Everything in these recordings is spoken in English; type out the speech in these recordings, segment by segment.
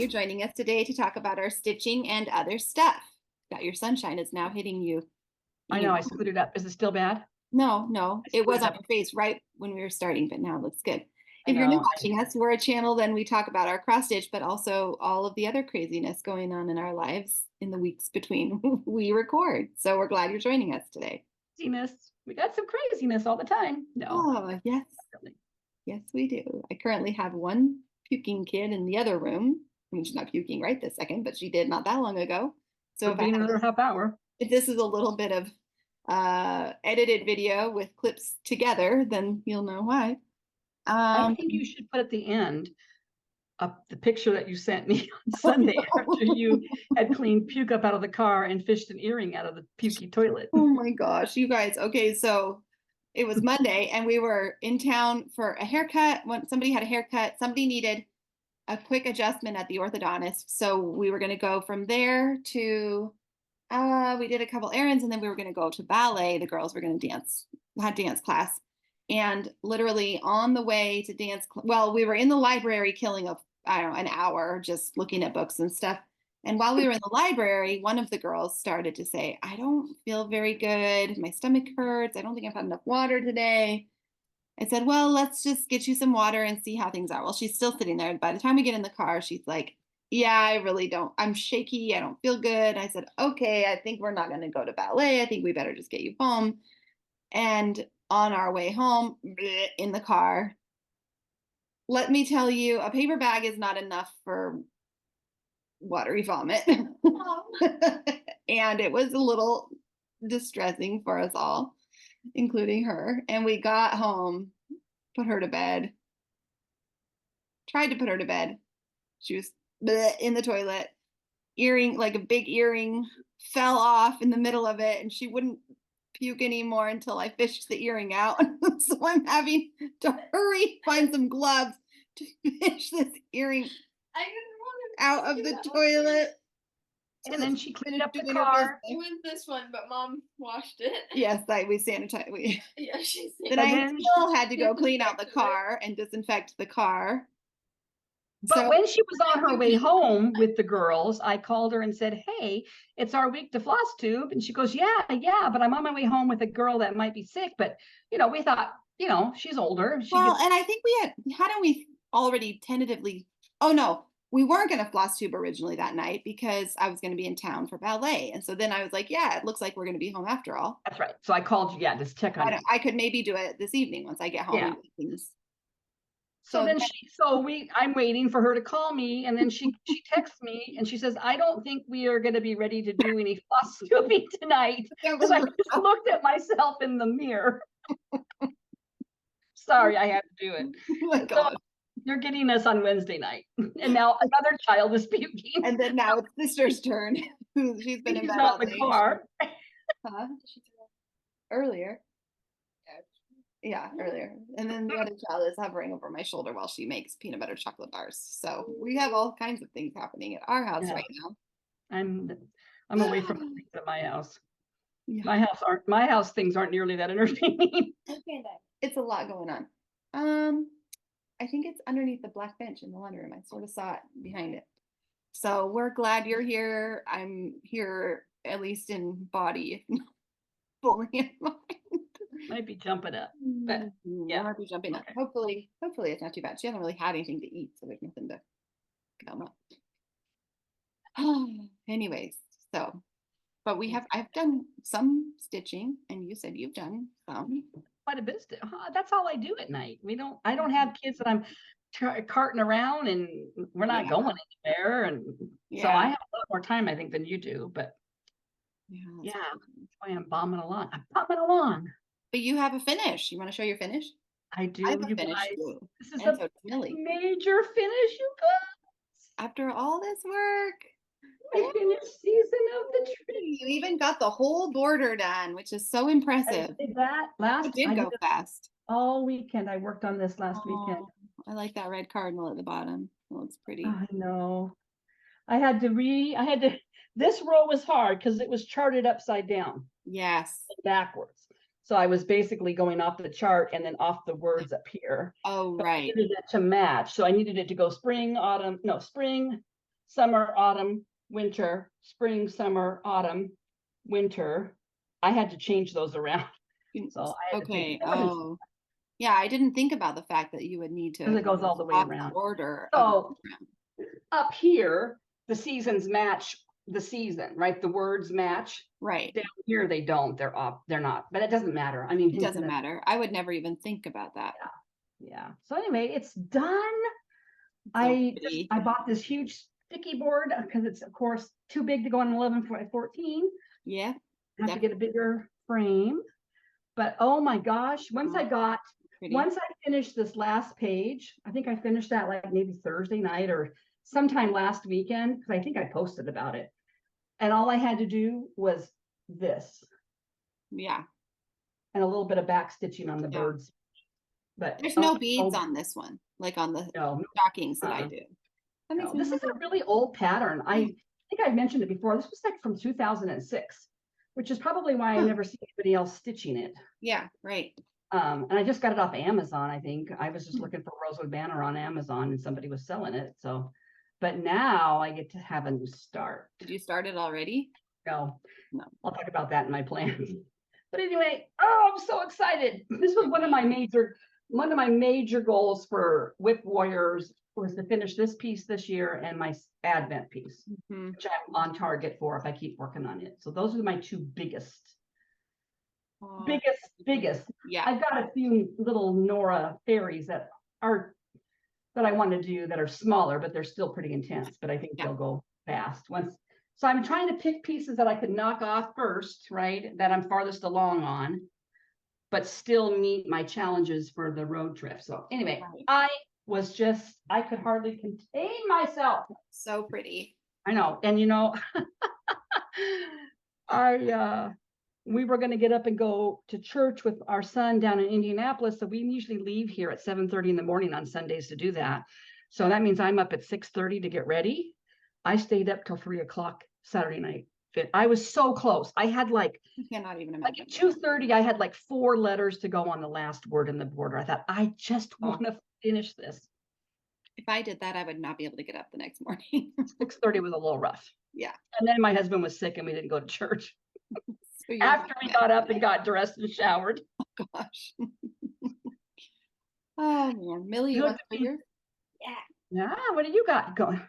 you're joining us today to talk about our stitching and other stuff. Got your sunshine is now hitting you. I know, I screwed it up. Is it still bad? No, I it was screwed it on up. your face right when we were starting, but now it looks good. I If you're new know. watching us, we're a channel, then we talk about our cross stitch, but also all of the other craziness going on in our lives in the weeks between we record. So we're glad you're joining us today. Craziness. We got some craziness all the time. No, Oh, yes. really. Yes, we do. I currently have one puking kid in the other room. I mean, she's not puking right this second, but she did not that long ago. So It'll be another half hour. if this is a little bit of edited video with clips together, then you'll know why. I think you should put at the end the picture that you sent me on Sunday after you had cleaned puke up out of the car and fished an earring out of the pukey toilet. Oh my gosh, you guys. Okay, so it was Monday and we were in town for a haircut. When somebody had a haircut, somebody needed a quick adjustment at the orthodontist. So we were going to go from there to, we did a couple errands and then we were going to go to ballet. The girls were going to had dance class. And literally on the way to dance, well, we were in the library killing I don't know, an hour just looking at books and stuff. And while we were in the library, one of the girls started to say, I don't feel very good. My stomach hurts. I don't think I've had enough water today. I said, well, let's just get you some water and see how things are. Well, she's still sitting there. By the time we get in the car, she's like, yeah, I really don't. I'm shaky. I don't feel good. I said, okay, I think we're not going to go to ballet. I think we better just get you home. And on our way home, in the car, let me tell you, a paper bag is not enough for watery vomit. And it was a little distressing for us all, including her. And we got home, put her to bed, tried to put her to bed. She was in the toilet, earring, like a big earring, fell off in the middle of it, and she wouldn't puke anymore until I fished the earring out. So I'm having to hurry, find some gloves to fish this earring out of the toilet. And then she cleaned up the car. It was this one, but Mom washed it. Yes, we sanitized. Yeah, she said. Then I still had to go clean out the car and disinfect the car. But when she was on her way home with the girls, I called her and said, hey, it's our week to Flosstube. And she goes, yeah, but I'm on my way home with a girl that might be sick. But, we thought, she's older. And I think hadn't we already tentatively, oh no, we weren't going to Flosstube originally that night because I was going to be in town for ballet. And so then I was like, yeah, it looks like we're going to be home after all. That's right. So I called you, just check on you. I could maybe do it this evening once I get home. Yeah. I'm waiting for her to call me, and then she texts me and she says, I don't think we are going to be ready to do any Flosstubing tonight because I just looked at myself in the mirror. Sorry, I had to do it. Oh my God. So you're getting us on Wednesday night, and now another child is puking. And then now it's sister's turn. She's been in bed all the car. Earlier. Yeah, earlier. And then the other child is hovering over my shoulder while she makes peanut butter chocolate bars. So we have all kinds of things happening at our house right now. I'm away from the things at my house. Yeah. My house things aren't nearly that entertaining. Okay, it's a lot going on. I think it's underneath the black bench in the laundry room. I sort of saw it behind it. So we're glad you're here. I'm here at least in body, if not fully in mind. Might be jumping up, but yeah, might be jumping up. Hopefully it's not too bad. She hasn't really had anything to eat, so there's nothing to come up. Anyways, but I've done some stitching, and you said you've done some. Quite a bit. That's all I do at night. I don't have kids that I'm carting around, and we're not going anywhere, and so I have a lot more time, I think, than you do. But that's why I'm bombing along. But you have a finish. You want to show your finish? I do. I have a finish too. This is a major finish, you guys. After all this work, my finished season of the tree. You even got the whole border done, which is so impressive. I did that last. It did go fast. All weekend. I worked on this last weekend. I like that red cardinal at the bottom. It looks pretty. I know. This row was hard because it was charted upside down. Yes. Backwards. So I was basically going off the chart and then off the words up here. Oh, right. I needed it to match. So I needed it to go spring, summer, autumn, winter, spring, summer, autumn, winter. I had to change those around. So I had to Okay. change them. Oh, yeah. I didn't think about the fact that you would need Because to it goes all the way swap around. the order. So up here, the seasons match the season, right? The words match. Right. Down here, they don't. They're off. They're not. But it doesn't matter. I mean, It doesn't matter. I would never even think about that. Yeah. So anyway, it's done. So I pretty. bought this huge sticky board because it's of course too big to go on 11 by 14. Yeah. I have to get a bigger frame. But oh my gosh, once I finished this last page, I think I finished that like maybe Thursday night or sometime last weekend, because I think I posted about it. And all I had to do was this. Yeah. And a little bit of back stitching on the birds. But there's no beads on this one, like on the stockings that I do. This is a really old pattern. I think I mentioned it before. This was like from 2006, which is probably why I never see anybody else stitching it. Yeah, right. And I just got it off Amazon, I think. I was just looking for Rosewood Banner on Amazon and somebody was selling it. So, but now I get to have a new start. Did you start it already? No. I'll talk about that in my plans. But anyway, oh, I'm so excited. This was one of my major goals for Whip Warriors was to finish this piece this year and my Advent piece, which I'm on target for if I keep working on it. So those are my two biggest. Yeah. I've got a few little Nora fairies that I want to do that are smaller, but they're still pretty intense, but I think they'll go fast so I'm trying to pick pieces that I could knock off first, right? That I'm farthest along on, but still meet my challenges for the road trip. So anyway, I could hardly contain myself. So pretty. I know. And we were going to get up and go to church with our son down in Indianapolis. So we usually leave here at 7:30 in the morning on Sundays to do that. So that means I'm up at 6:30 to get ready. I stayed up till 3:00 Saturday night. I was so close. I had like, you cannot even imagine. Like 2:30, I had like 4 letters to go on the last word in the border. I thought, I just want to finish this. If I did that, I would not be able to get up the next morning. 6:30 was a little rough. Yeah. And then my husband was sick and we didn't go to church. So after we got up and got dressed and showered. Oh gosh. Oh man, Millie, you want to figure? Yeah. Yeah. What do you got going?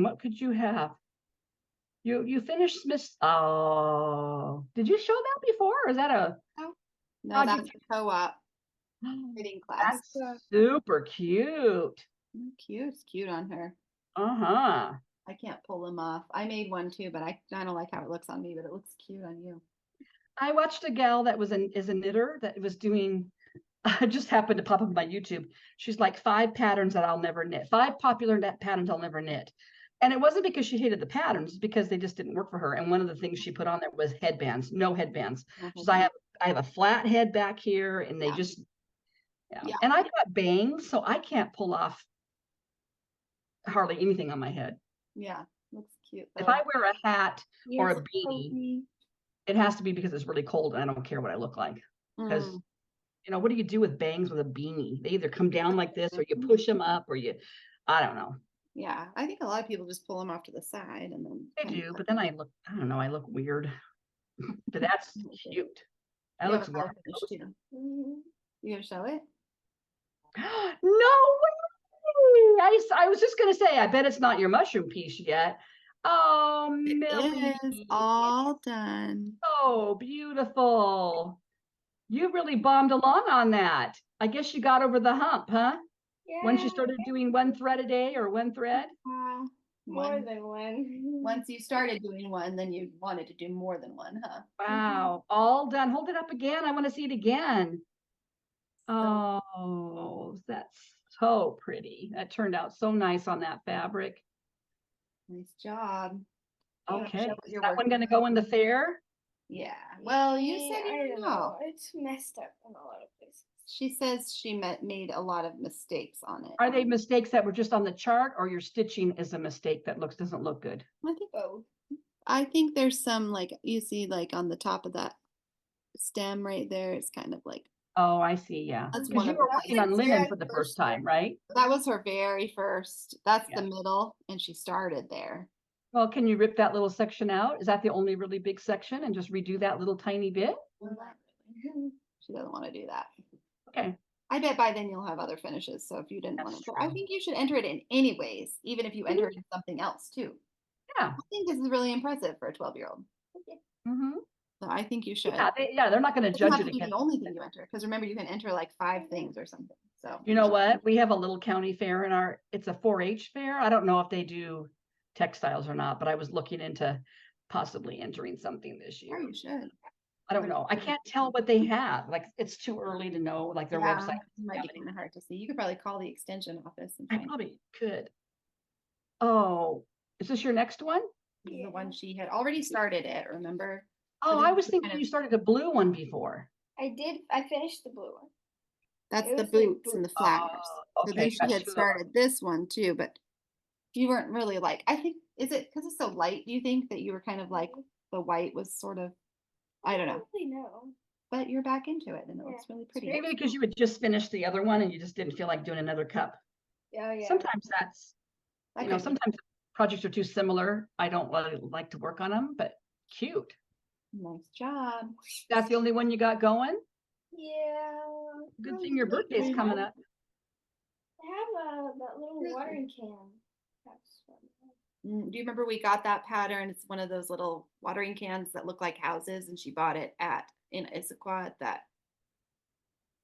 What could you have? You finished Smith. Oh, did you show that before? Or is that a? No, that's a co-op reading class. That's super cute. Cute. It's cute on her. I can't pull them off. I made one too, but I don't like how it looks on me, but it looks cute on you. I watched a gal that is a knitter that was doing, I just happened to pop up on my YouTube. She's like 5 patterns that I'll never knit, 5 popular patterns I'll never knit. And it wasn't because she hated the patterns, because they just didn't work for her. And one of the things she put on there was headbands, no headbands. So I have a flat head back here and they just, and I've got bangs, so I can't pull off hardly anything on my head. Yeah, looks cute. If I wear a hat or a beanie, it has to be because it's really cold and I don't care what I look like. Because, what do you do with bangs with a beanie? They either come down like this or you push them up or I don't know. Yeah, I think a lot of people just pull them off to the side and then. They do, but then I look weird. But that's cute. That looks gorgeous. You gonna show it? No way! I was just gonna say, I bet it's not your mushroom piece yet. Oh, Millie. It is all done. Oh, beautiful. You really bombed along on that. I guess you got over the hump, huh? Yeah. Once you started doing 1 thread a day or 1 thread? More than one. Once you started doing one, then you wanted to do more than one, huh? Wow. All done. Hold it up again. I want to see it again. Oh, that's so pretty. That turned out so nice on that fabric. Nice job. Okay. Is that one going to go in the fair? Yeah. Well, you said you didn't know. It's messed up in a lot of places. She says she made a lot of mistakes on it. Are they mistakes that were just on the chart, or your stitching is a mistake that doesn't look good? I think both. I think there's some, like, you see, like on the top of that stem right there, it's kind of like Oh, I see. Yeah. That's Because one you of were the working on linen for the first time, right? That was her very first. That's Yeah. the middle, and she started there. Well, can you rip that little section out? Is that the only really big section and just redo that little tiny bit? She doesn't want to do that. Okay. I bet by then you'll have other finishes. So if you didn't want to, I think you should enter it in any ways, even if you enter it in something else too. Yeah. I think this is really impressive for a 12-year-old. So I think you should. Yeah, they're not going to judge it against the only thing you enter, because remember you can enter like 5 things or something. So you know what? We have a little county fair in it's a 4-H fair. I don't know if they do textiles or not, but I was looking into possibly entering something this year. Oh, you should. I don't know. I can't tell what they have. Like it's too early to know. Like their website might be kind of hard to see. You could probably call the extension office. And I probably could. Oh, is this your next one? The one she had already started it. Remember? Oh, I was thinking you started a blue one before. I did. I finished the blue one. That's the boots and the flaggers. So then she had started this one too, but you weren't really like, I think, is it because it's so light? Do you think that you were kind of like the white was sort of, I don't know. No. But you're back into it and it looks really pretty. Maybe because you had just finished the other one and you just didn't feel like doing another cup. Oh, yeah. Sometimes that's, sometimes projects are too similar. I don't really like to work on them, but cute. Nice job. That's the only one you got going? Yeah. Good thing your birthday's coming up. I have that little watering can. That's fun. Do you remember we got that pattern? It's one of those little watering cans that look like houses, and she bought it in Issaquah. That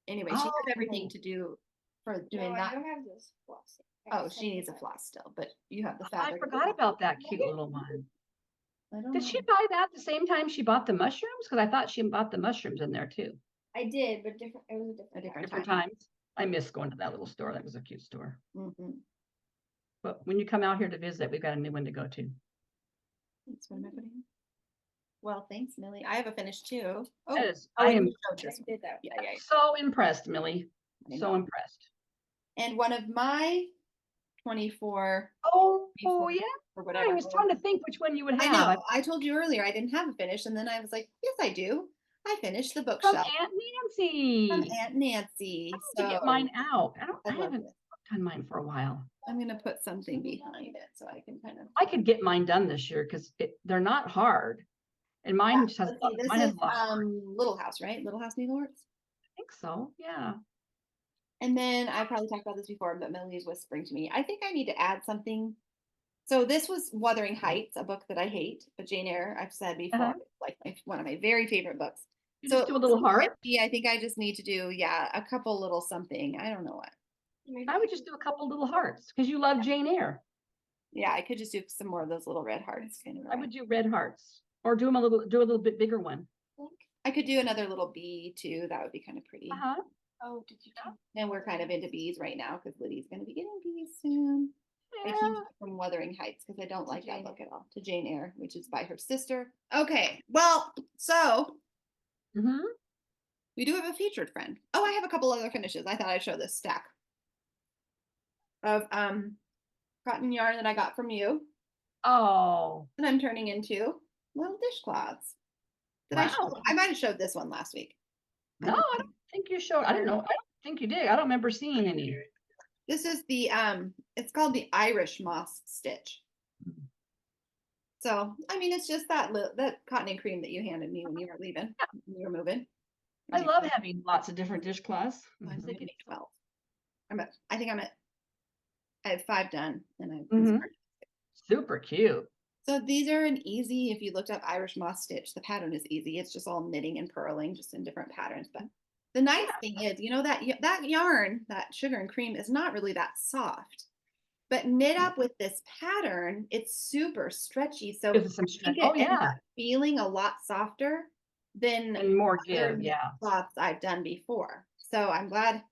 anyway, she has everything to do for doing that. I don't have this floss. Oh, she needs a floss still, but you have the fabric. I forgot about that cute little one. Did she buy that the same time she bought the mushrooms? Because I thought she bought the mushrooms in there too. I did, but different. It was a different times. I miss going to that little store. That was a cute store. But when you come out here to visit, we've got a new one to go to. Thanks. What am I putting in? Well, thanks, Millie. I have a finish too. I am so impressed, Millie. So impressed. And one of my 24. Oh yeah. Or whatever. I was trying to think which one you would have. I know. I told you earlier I didn't have a finish, and then I was like, yes, I do. I finished the bookshelf. From Aunt Nancy. From Aunt Nancy. I have to get mine out. I haven't done mine for a while. I'm gonna put something behind it so I can kind of. I could get mine done this year because they're not hard, and mine just has. This is Little House, right? Little House Needleworks. I think so. Yeah. And then I probably talked about this before, but Millie's whispering to me. I think I need to add something. So this was Wuthering Heights, a book that I hate, but Jane Eyre, I've said before, like one of my very favorite books. You so do a little heart. Yeah, I think I just need to do a couple little something. I don't know what. I would just do a couple little hearts because you love Jane Eyre. Yeah, I could just do some more of those little red hearts. I would do red hearts or do a little bit bigger one. I could do another little bee too. That would be kind of pretty. Oh, did you know? And we're kind of into bees right now because Lydia's going to be getting bees soon. I changed it from Wuthering Heights because I don't like that book at all, to Jane Eyre, which is by her sister. Okay, well, so we do have a featured friend. Oh, I have a couple other finishes. I thought I'd show this stack of cotton yarn that I got from you. Oh. And I'm turning into little dishcloths. I might have showed this one last week. No, I don't think you showed. I don't know. I don't think you did. I don't remember seeing any. This is the it's called the Irish moss stitch. So I mean, it's just that cotton and cream that you handed me when you were leaving, when you were moving. I love having lots of different dishcloths. I'm thinking 12. I have 5 done, and super cute. So these are an easy. If you looked up Irish moss stitch, the pattern is easy. It's just all knitting and purling, just in different patterns, but. The nice thing is, that yarn, that sugar and cream is not really that soft, but knit up with this pattern, it's super stretchy. So some stretch. Feeling a lot softer than and more give, cloths I've done before. So I'm glad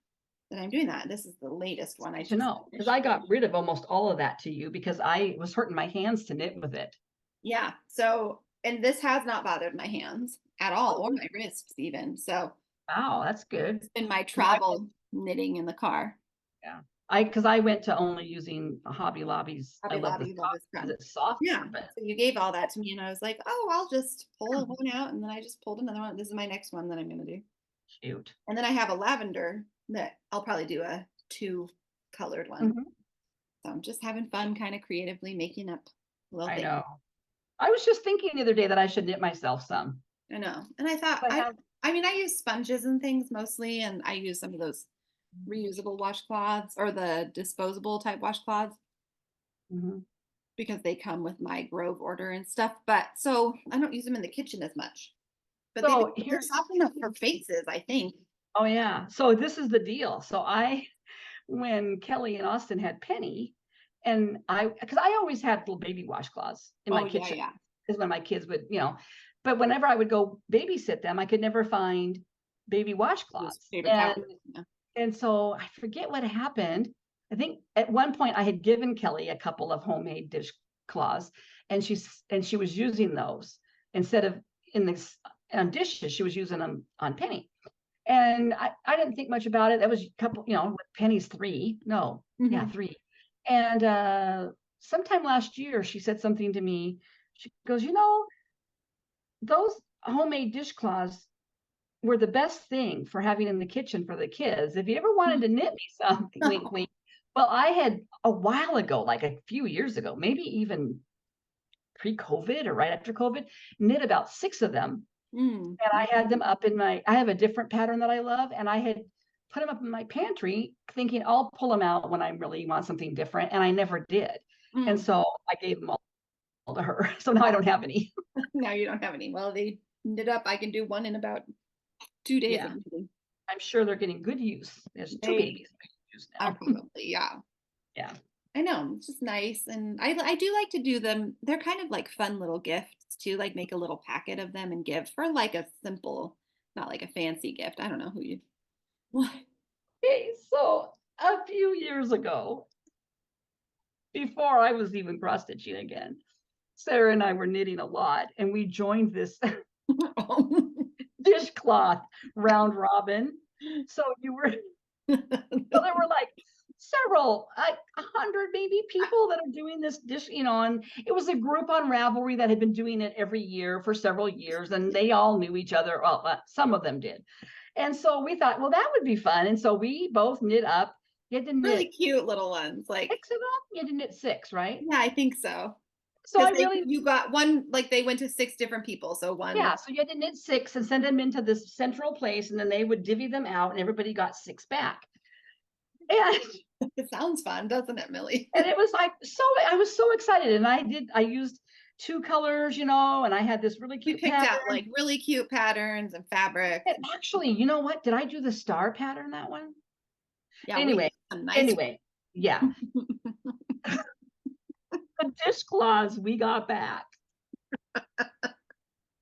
that I'm doing that. This is the latest one. I know because I got rid of almost all of that to you because I was hurting my hands to knit with it. Yeah. So and this has not bothered my hands at all, or my wrists even. So. Wow, that's good. It's been my travel knitting in the car. Yeah. Because I went to only using Hobby Lobby's. I love this because it's soft. Yeah. So you gave all that to me and I was like, oh, I'll just pull one out. And then I just pulled another one. This is my next one that I'm going to do. Cute. And then I have a lavender that I'll probably do a 2-colored one. So I'm just having fun kind of creatively making up little things. I know. I was just thinking the other day that I should knit myself some. I know. And I thought, I mean, I use sponges and things mostly, and I use some of those reusable washcloths or the disposable type washcloths because they come with my Grove order and stuff. But so I don't use them in the kitchen as much. But So they're soft enough for faces, I think. Oh yeah. So this is the deal. So when Kelly and Austin had Penny, and because I always had little baby washcloths in my kitchen. Yeah. Because when my kids would, but whenever I would go babysit them, I could never find baby washcloths. And so I forget what happened. I think at one point I had given Kelly a couple of homemade dishcloths, and she was using those instead of in this on dishes. She was using them on Penny. And I didn't think much about it. That was a couple, Penny's 3. No, 3. And sometime last year, she said something to me. She goes, those homemade dishcloths were the best thing for having in the kitchen for the kids. If you ever wanted to knit me something, wink, wink. Well, I had a while ago, like a few years ago, maybe even pre-COVID or right after COVID, knit about 6 of them. And I had them up I have a different pattern that I love, and I had put them up in my pantry thinking I'll pull them out when I really want something different, and I never did. And so I gave them all to her. So now I don't have any. Now you don't have any. Well, they knit up. I can do one in about 2 days. Yeah. I'm sure they're getting good use. There's 2 babies now. Probably, yeah. Yeah. I know, it's just nice. And I do like to do them. They're kind of like fun little gifts too, like make a little packet of them and give for like a simple, not like a fancy gift. I don't know what. Okay, so a few years ago, before I was even cross stitching again, Sarah and I were knitting a lot, and we joined this dishcloth round robin. So there were like several, 100 maybe people that are doing this dish, and it was a group on Ravelry that had been doing it every year for several years, and they all knew each other. Well, some of them did. And so we thought, well, that would be fun. And so we both knit up. You had to knit really cute little ones, like 6 of them. You had to knit 6, right? Yeah, I think so. So you got one, like they went to 6 different people. So one. Yeah, so you had to knit 6 and send them into this central place, and then they would divvy them out, and everybody got 6 back. And it sounds fun, doesn't it, Millie? And it was like, I was so excited. And I used 2 colors, and I had this really cute pattern. Out like really cute patterns and fabric. And actually, you know what? Did I do the star pattern, that one? Yeah. Anyway, yeah. The dishcloths we got back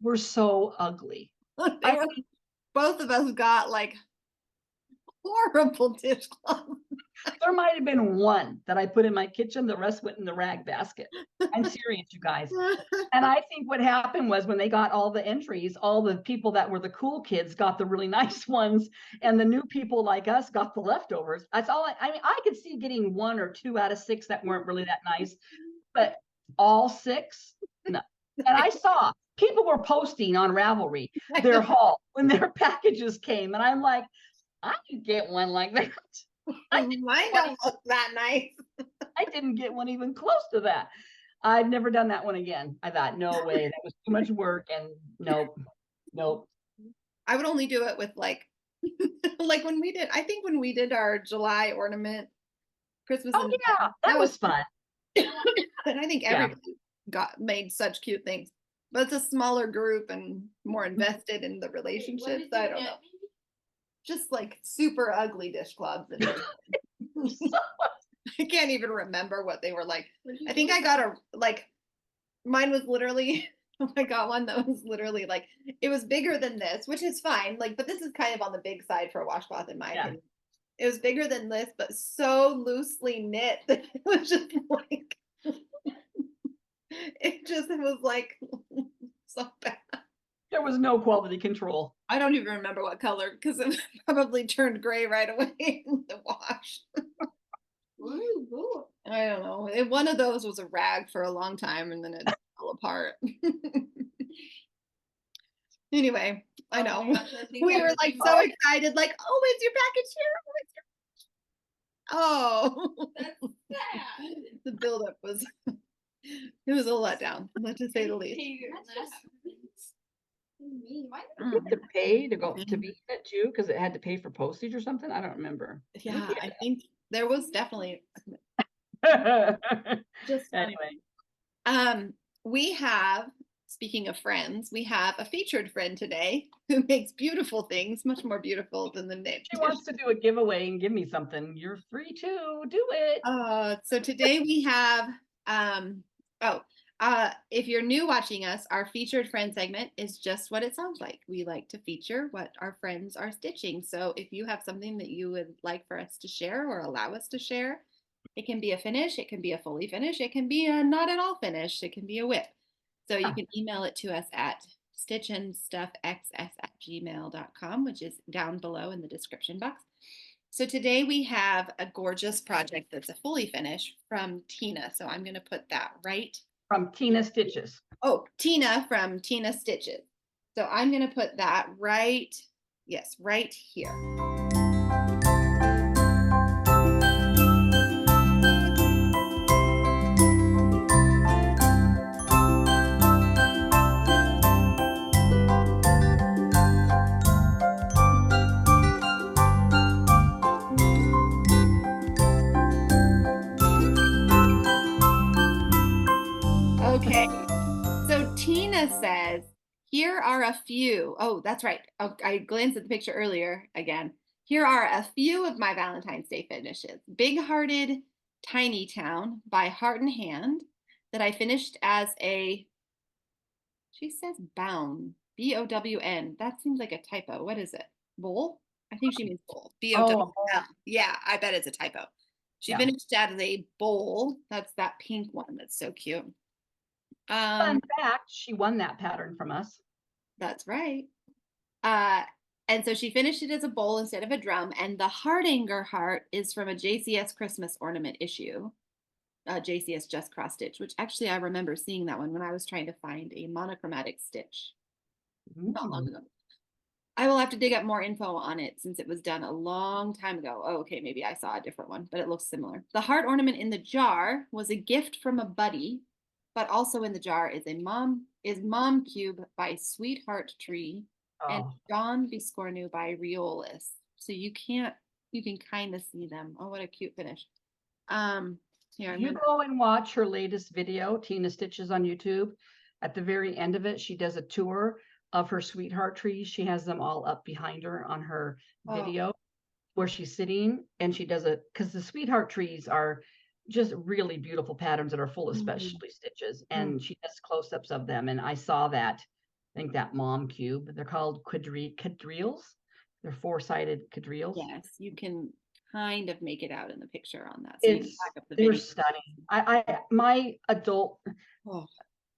were so ugly. Both of us got like horrible dishcloths. There might have been one that I put in my kitchen. The rest went in the rag basket. I'm serious, you guys. And I think what happened was when they got all the entries, all the people that were the cool kids got the really nice ones, and the new people like us got the leftovers. That's all. I mean, I could see getting 1 or 2 out of 6 that weren't really that nice, but all 6, no. And I saw people were posting on Ravelry their haul when their packages came, and I'm like, I could get one like that. Mine don't look that nice. I didn't get one even close to that. I've never done that one again. I thought, no way, that was too much work, and nope. I would only do it with like when we did our July ornament Christmas. Oh yeah, that was fun. And I think everybody made such cute things, but it's a smaller group and more invested in the relationships. I don't know. Just like super ugly dishcloths. I can't even remember what they were like. I think I got mine was literally, I got one that was literally like, it was bigger than this, which is fine. Like, but this is kind of on the big side for a washcloth in my opinion. It was bigger than this, but so loosely knit that it was just like, it was like so bad. There was no quality control. I don't even remember what color because it probably turned gray right away in the wash. I don't know. One of those was a rag for a long time and then it fell apart. Anyway, I know. my gosh, I think We I were like so excited, like, oh, it's your package here. Oh, That's sad. the buildup was, it was a letdown, to say the least. Mean. Why You have to pay to go to be in it too, because it had to pay for postage or something. I don't remember. Yeah, I think there was definitely just fun. Anyway, we have, speaking of friends, we have a featured friend today who makes beautiful things, much more beautiful than the name. she wants to do a giveaway and give me something. You're free to do it. So today we have, if you're new watching us, our featured friend segment is just what it sounds like. We like to feature what our friends are stitching. So if you have something that you would like for us to share or allow us to share, it can be a finish, it can be a fully finish, it can be a not at all finish, it can be a whip. So you can email it to us at stitchandstuffxs@gmail.com, which is down below in the description box. So today we have a gorgeous project that's a fully finish from Tina. So I'm going to put that right. From Tina Stitches. Oh, Tina from Tina Stitches. So I'm going to put that right, yes, right here. Okay, so Tina says, here are a few. Oh, that's right. Oh, I glanced at the picture earlier again. Here are a few of my Valentine's Day finishes. Big Hearted Tiny Town by Heart and Hand that I finished as a, she says bound, B-O-W-N. That seems like a typo. What is it? Bowl? I think she means bowl. B-O-W-L. Yeah, I bet it's a typo. She finished as a bowl. That's that pink one. That's so cute. Fun fact, she won that pattern from us. That's right. And so she finished it as a bowl instead of a drum. And the Hardanger heart is from a JCS Christmas ornament issue. JCS Just Cross Stitch, which actually I remember seeing that one when I was trying to find a monochromatic stitch not long ago. I will have to dig up more info on it since it was done a long time ago. Oh, okay, maybe I saw a different one, but it looks similar. The heart ornament in the jar was a gift from a buddy, but also in the jar is a Mom Cube by Sweetheart Tree and Dawn Biscornu by Riolis. So you can kind of see them. Oh, what a cute finish. Here, you go and watch her latest video, Tina Stitches on YouTube. At the very end of it, she does a tour of her sweetheart trees. She has them all up behind her on her video where she's sitting, and she does it because the sweetheart trees are just really beautiful patterns that are full of specialty stitches, and she does close-ups of them. And I saw that, I think that Mom Cube, they're called quadrilles. They're four-sided quadrilles. Yes, you can kind of make it out in the picture on that. So they're stunning.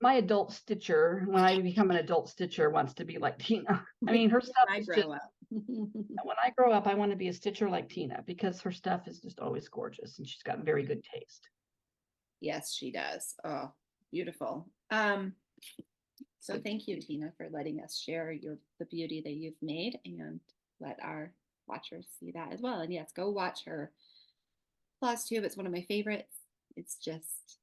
My adult stitcher, when I become an adult stitcher, wants to be like Tina. I mean, her stuff is just, when I grow up, I want to be a stitcher like Tina because her stuff is just always gorgeous and she's got very good taste. Yes, she does. Oh, beautiful. So thank you, Tina, for letting us share the beauty that you've made and let our watchers see that as well. And yes, go watch her Flosstube. It's one of my favorites. It's just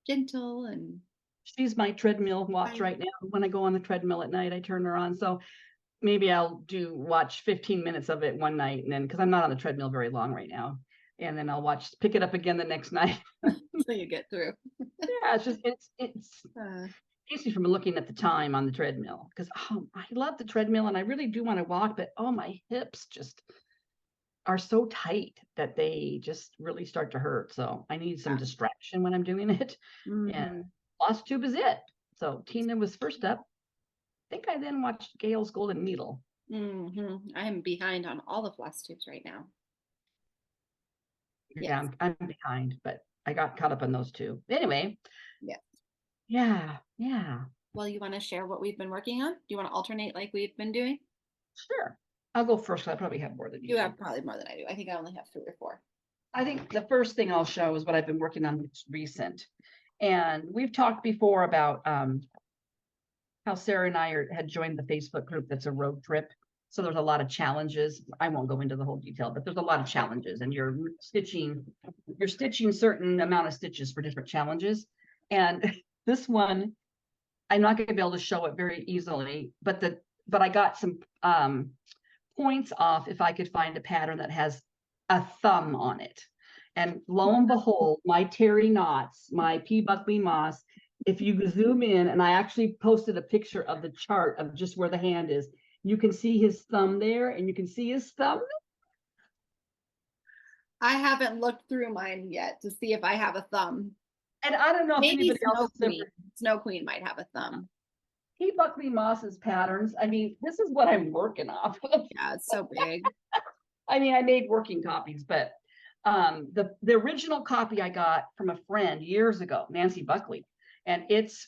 gentle and she's my treadmill watch right now. When I go on the treadmill at night, I turn her on. So maybe I'll watch 15 minutes of it one night, and then because I'm not on the treadmill very long right now, and then I'll pick it up again the next night. So you get through. Yeah, it's easy from looking at the time on the treadmill because I love the treadmill and I really do want to walk, but my hips just are so tight that they just really start to hurt. So I need some distraction when I'm doing it. And Flosstube is it. So Tina was first up. I think I then watched Gail's Golden Needle. I am behind on all the Flosstubes right now. Yeah, I'm behind, but I got caught up on those two. Anyway. Yeah. Well, you want to share what we've been working on? Do you want to alternate like we've been doing? Sure. I'll go first. I probably have more than you. You have probably more than I do. I think I only have 3 or 4. I think the first thing I'll show is what I've been working on recent. And we've talked before about how Sarah and I had joined the Facebook group that's a road trip. So there's a lot of challenges. I won't go into the whole detail, but there's a lot of challenges, and you're stitching certain amount of stitches for different challenges. And this one, I'm not going to be able to show it very easily, but I got some points off if I could find a pattern that has a thumb on it. And lo and behold, my Terry Knots, my P. Buckley Moss, if you zoom in, and I actually posted a picture of the chart of just where the hand is, you can see his thumb there, and you can see his thumb. I haven't looked through mine yet to see if I have a thumb. And I don't know if Maybe anybody else Snow Queen might have a thumb. P. Buckley Moss's patterns. I mean, this is what I'm working off of. Yeah, it's so big. I mean, I made working copies, but the original copy I got from a friend years ago, Nancy Buckley, and it's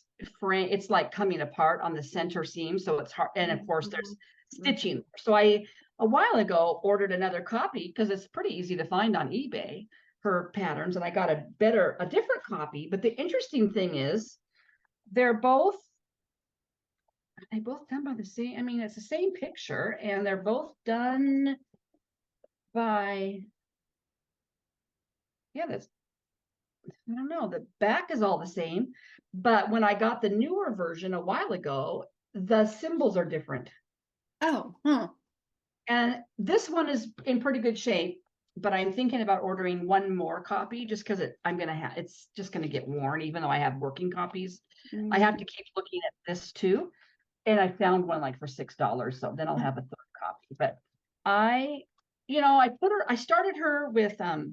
like coming apart on the center seam, so it's hard. And of course, there's stitching. So I a while ago ordered another copy because it's pretty easy to find on eBay, her patterns, and I got a different copy. But the interesting thing is, they both done by the same. I mean, it's the same picture, and they're both done by. Yeah, I don't know. The back is all the same, but when I got the newer version a while ago, the symbols are different. Oh, huh. And this one is in pretty good shape, but I'm thinking about ordering one more copy just because it's just gonna get worn, even though I have working copies. I have to keep looking at this too. And I found one like for $6, so then I'll have a third copy. But I started her with Gail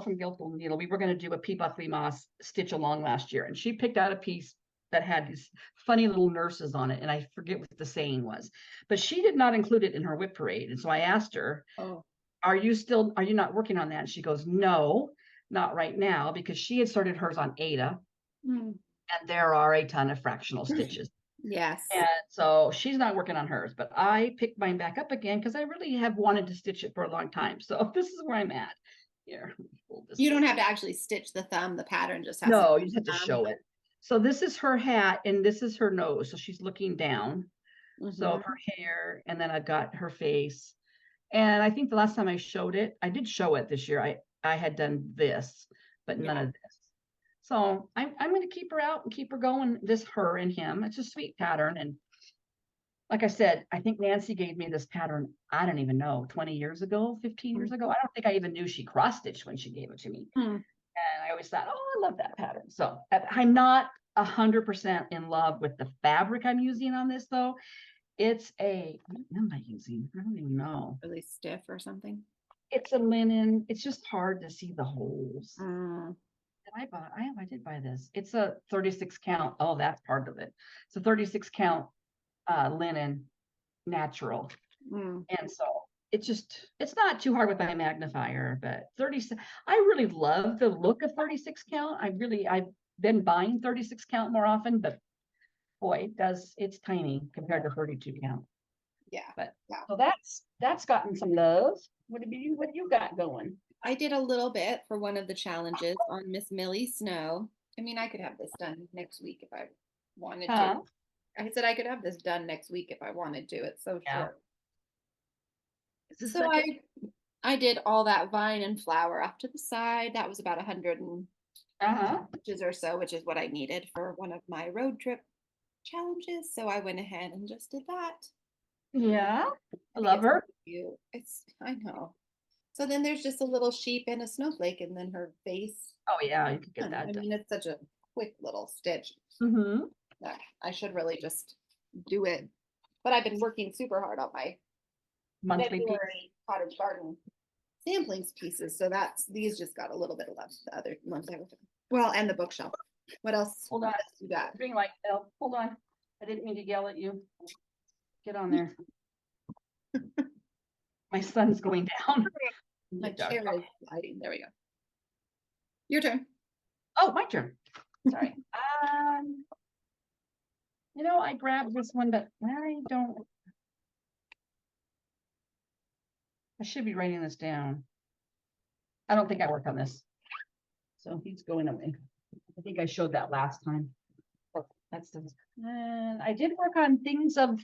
from Gail's Golden Needle. We were going to do a P. Buckley Moss stitch along last year, and she picked out a piece that had these funny little nurses on it, and I forget what the saying was, but she did not include it in her whip parade. And so I asked her, are you not working on that? And she goes, no, not right now, because she had started hers on Ada, and there are a ton of fractional stitches. Yes. And so she's not working on hers, but I picked mine back up again because I really have wanted to stitch it for a long time. So this is where I'm at. Here. You don't have to actually stitch the thumb. The pattern just has No, you just have to show it. So this is her hat and this is her nose. So she's looking down. So her hair, and then I've got her face. And I think the last time I showed it, I did show it this year. I had done this, but none of this. So I'm going to keep her out and keep her going. Her and him. It's a sweet pattern. And like I said, I think Nancy gave me this pattern, I don't even know, 20 years ago, 15 years ago. I don't think I even knew she cross-stitched when she gave it to me. And I always thought, oh, I love that pattern. So I'm not 100% in love with the fabric I'm using on this, though. It's what am I using? I don't even know. Really stiff or something? It's a linen. It's just hard to see the holes. I did buy this. It's a 36 count. Oh, that's part of it. It's a 36 count linen natural. And so it's not too hard with my magnifier, but 36. I really love the look of 36 count. I've been buying 36 count more often, but boy, it's tiny compared to 32 count. Yeah. But so that's gotten some love. What have you got going? I did a little bit for one of the challenges on Miss Millie Snow. I mean, I could have this done next week if I wanted to. I said I could have this done next week if I wanted to. It's so short. So I did all that vine and flower off to the side. That was about 100 inches or so, which is what I needed for one of my road trip challenges. So I went ahead and just did that. Yeah, I love her. I know. So then there's just a little sheep and a snowflake, and then her face. Oh yeah, you could get that. I mean, it's such a quick little stitch. That I should really just do it. But I've been working super hard on my monthly February cottage garden samplings pieces. So these just got a little bit of love. The other ones I was doing. Well, and the bookshelf. What else? Hold on. What else you got? Being like, oh, hold on. I didn't mean to yell at you. Get on there. My son's going down. My chair is sliding. There we go. Your turn. Oh, my turn. Sorry. I grabbed this one, but I should be writing this down. I don't think I worked on this. So he's going away. I think I showed that last time. and I did work on Things of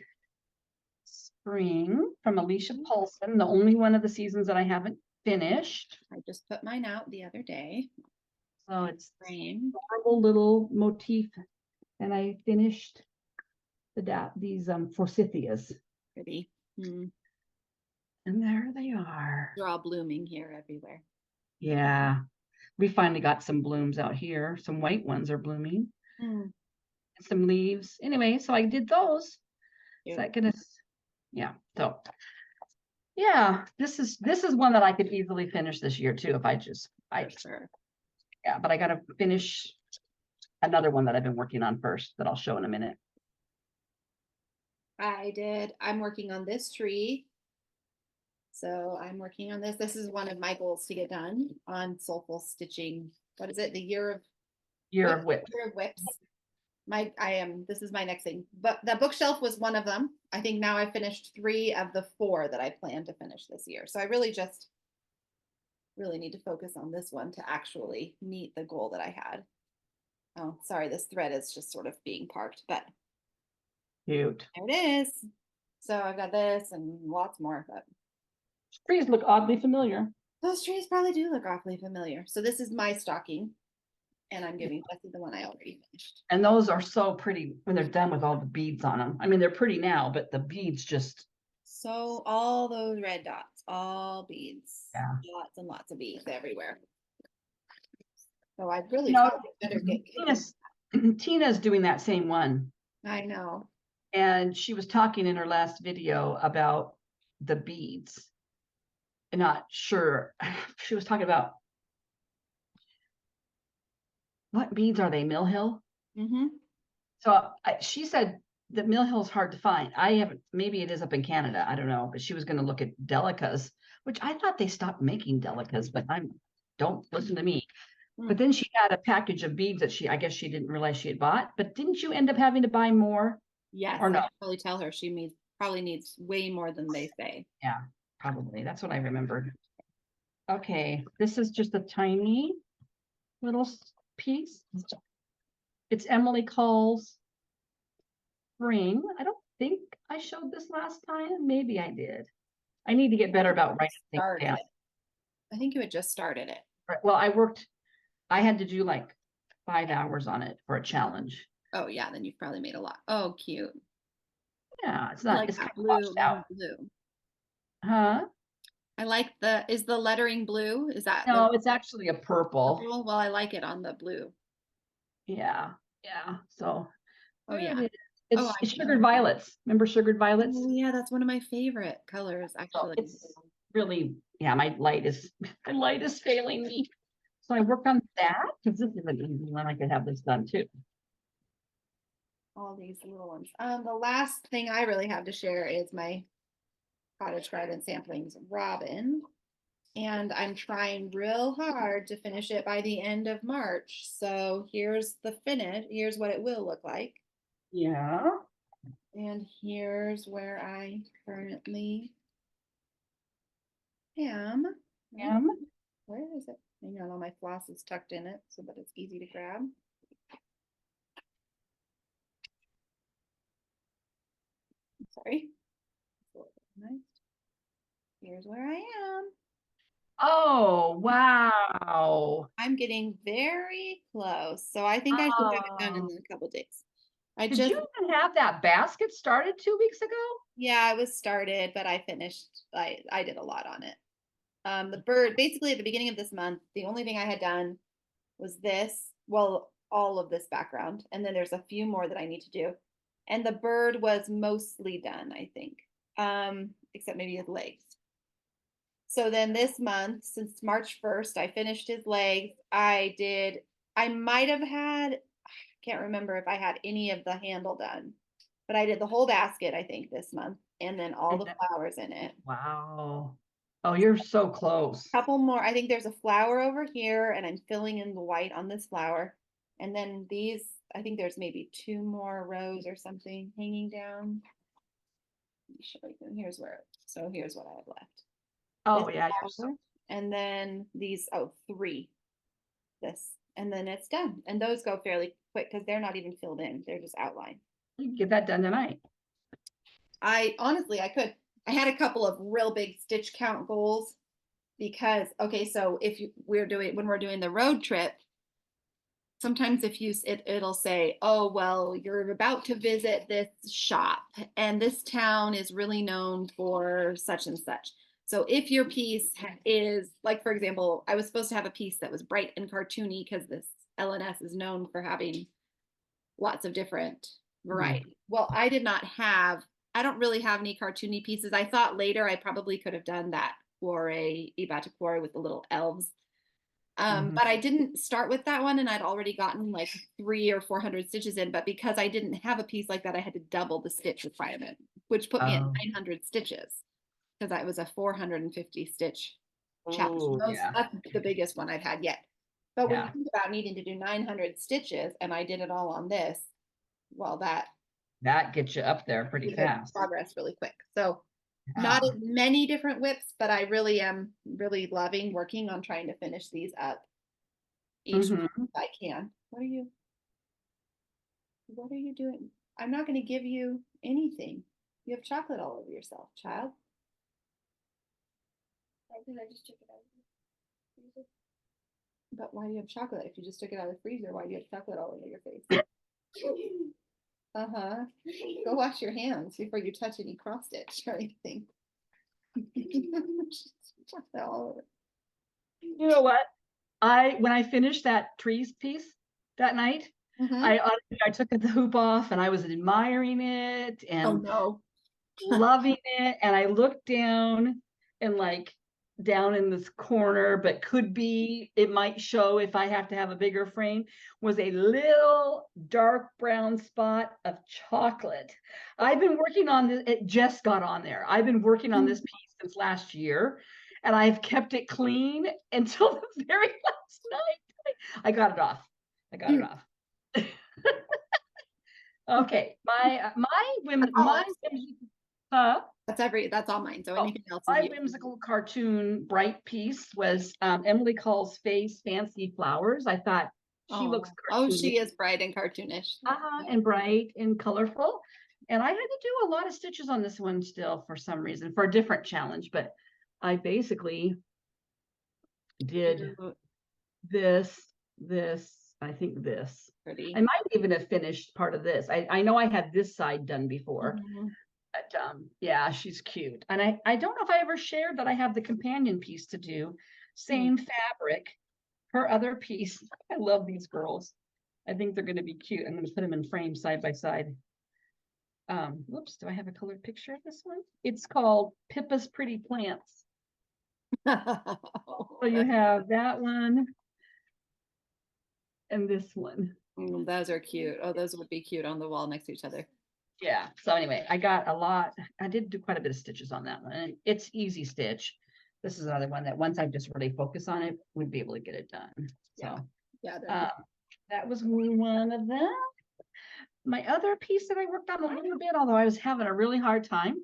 Spring from Alicia Paulson, the only one of the seasons that I haven't finished. I just put mine out the other day. So it's Frame. adorable little motif. And I finished these forsythias. Pretty. And there they are. They're all blooming here everywhere. Yeah. We finally got some blooms out here. Some white ones are blooming. And some leaves. Anyway, so I did those. Is that gonna, yeah. So yeah, this is one that I could easily finish this year too if Sure. Yeah, but I gotta finish another one that I've been working on first that I'll show in a minute. I'm working on this tree. So I'm working on this. This is one of my goals to get done on soulful stitching. What is it? The year of Whips. Year of Whips. This is my next thing. But the bookshelf was one of them. I think now I've finished 3 of the 4 that I plan to finish this year. So I really need to focus on this one to actually meet the goal that I had. Oh, sorry, this thread is just sort of being parked, but cute. There it is. So I've got this and lots more, but trees look oddly familiar. Those trees probably do look awfully familiar. So this is my stocking, and I'm giving Bessie the one I already finished. And those are so pretty when they're done with all the beads on them. I mean, they're pretty now, but the beads just. So all those red dots, all beads. Yeah. Lots and lots of beads everywhere. So I really better get Tina's doing that same one. I know. And she was talking in her last video about the beads. I'm not sure. She was talking about what beads are they? Mill Hill? So she said that Mill Hill's hard to find. I haven't, maybe it is up in Canada. I don't know, but she was going to look at Delicas, which I thought they stopped making Delicas, but don't listen to me. But then she had a package of beads that I guess she didn't realize she had bought, but didn't you end up having to buy more? Yes, or no? I should probably tell her she probably needs way more than they say. Yeah, probably. That's what I remembered. Okay, this is just a tiny little piece. It's Emily Call's Spring. I don't think I showed this last time. Maybe I did. I need to get better about writing things down. I think you had just started it. Well, I had to do like 5 hours on it for a challenge. Oh yeah, then you've probably made a lot. Oh, cute. Yeah, it's not like it's that kind of blue. Huh? I like is the lettering blue? Is that No, it's actually a purple. Well, I like it on the blue. Yeah. So yeah. It's sugared violets. Remember sugared violets? Oh yeah, that's one of my favorite colors actually. So it's really, my light is failing me. So I work on that because this is an easy one. I could have this done too. All these little ones. The last thing I really have to share is my Cottage Garden Samplings Robin. And I'm trying real hard to finish it by the end of March. So here's the finish. Here's what it will look like. Yeah. And here's where I currently am. Where is it? Hang on, all my floss is tucked in it so that it's easy to grab. Sorry. Here's where I am. Oh, wow. I'm getting very close. So I think I should have it done in a couple days. Did you even have that basket started 2 weeks ago? Yeah, it was started, but I finished. I did a lot on it. The bird, basically at the beginning of this month, the only thing I had done was this. Well, all of this background. And then there's a few more that I need to do. And the bird was mostly done, I think. Except maybe his legs. So then this month, since March 1st, I finished his legs. I might have had, I can't remember if I had any of the handle done, but I did the whole basket, I think, this month, and then all the flowers in it. Wow. Oh, you're so close. A couple more. I think there's a flower over here, and I'm filling in the white on this flower. And then these, I think there's maybe 2 more rows or something hanging down. Let me show you. Here's what I have left. Oh, yeah. And then these, 3. This and then it's done. And those go fairly quick because they're not even filled in. They're just outlined. You can get that done tonight. I could. I had a couple of real big stitch count goals because, okay, so when we're doing the road trip, sometimes if it'll say, oh, well, you're about to visit this shop and this town is really known for such and such. So if your piece is, like, for example, I was supposed to have a piece that was bright and cartoony because this LNS is known for having lots of different variety. Well, I don't really have any cartoony pieces. I thought later I probably could have done that for a Ibatikore with the little elves. But I didn't start with that one, and I'd already gotten like 300 or 400 stitches in. But because I didn't have a piece like that, I had to double the stitch requirement, which put me at 900 stitches because that was a 450 stitch challenge. That's the biggest one I've had yet. But when you think about needing to do 900 stitches, and I did it all on this, well, that gets you up there pretty fast. Progress really quick. So not as many different whips, but I really am loving working on trying to finish these up each week if I can. What are you doing? I'm not going to give you anything. You have chocolate all over yourself, child. I just took it out of the freezer. But why do you have chocolate? If you just took it out of the freezer, why do you have chocolate all over your face? Go wash your hands before you touch any cross stitch or anything. You know what? When I finished that trees piece that night, I took the hoop off and I was admiring it and loving it. And I looked down and down in this corner, but it might show if I have to have a bigger frame, was a little dark brown spot of chocolate. I've been working on this. It just got on there. I've been working on this piece since last year, and I've kept it clean until the very last night. I got it off. Okay, my that's all mine. So anything else? My whimsical cartoon bright piece was Emily Call's Face Fancy Flowers. I thought she looks cartoonish. She is bright and cartoonish. And bright and colorful. And I had to do a lot of stitches on this one still for some reason, for a different challenge, but I basically did this, I think this. Pretty. I might even have finished part of this. I know I had this side done before. But yeah, she's cute. And I don't know if I ever shared that I have the companion piece to do. Same fabric. Her other piece. I love these girls. I think they're going to be cute. I'm going to put them in frames side by side. Whoops, do I have a colored picture of this one? It's called Pippa's Pretty Plants. So you have that one and this one. Those are cute. Oh, those would be cute on the wall next to each other. Yeah. So anyway, I got a lot. I did do quite a bit of stitches on that one. And it's easy stitch. This is another one that once I just really focus on it, we'd be able to get it done. So that was one of them. My other piece that I worked on a little bit, although I was having a really hard time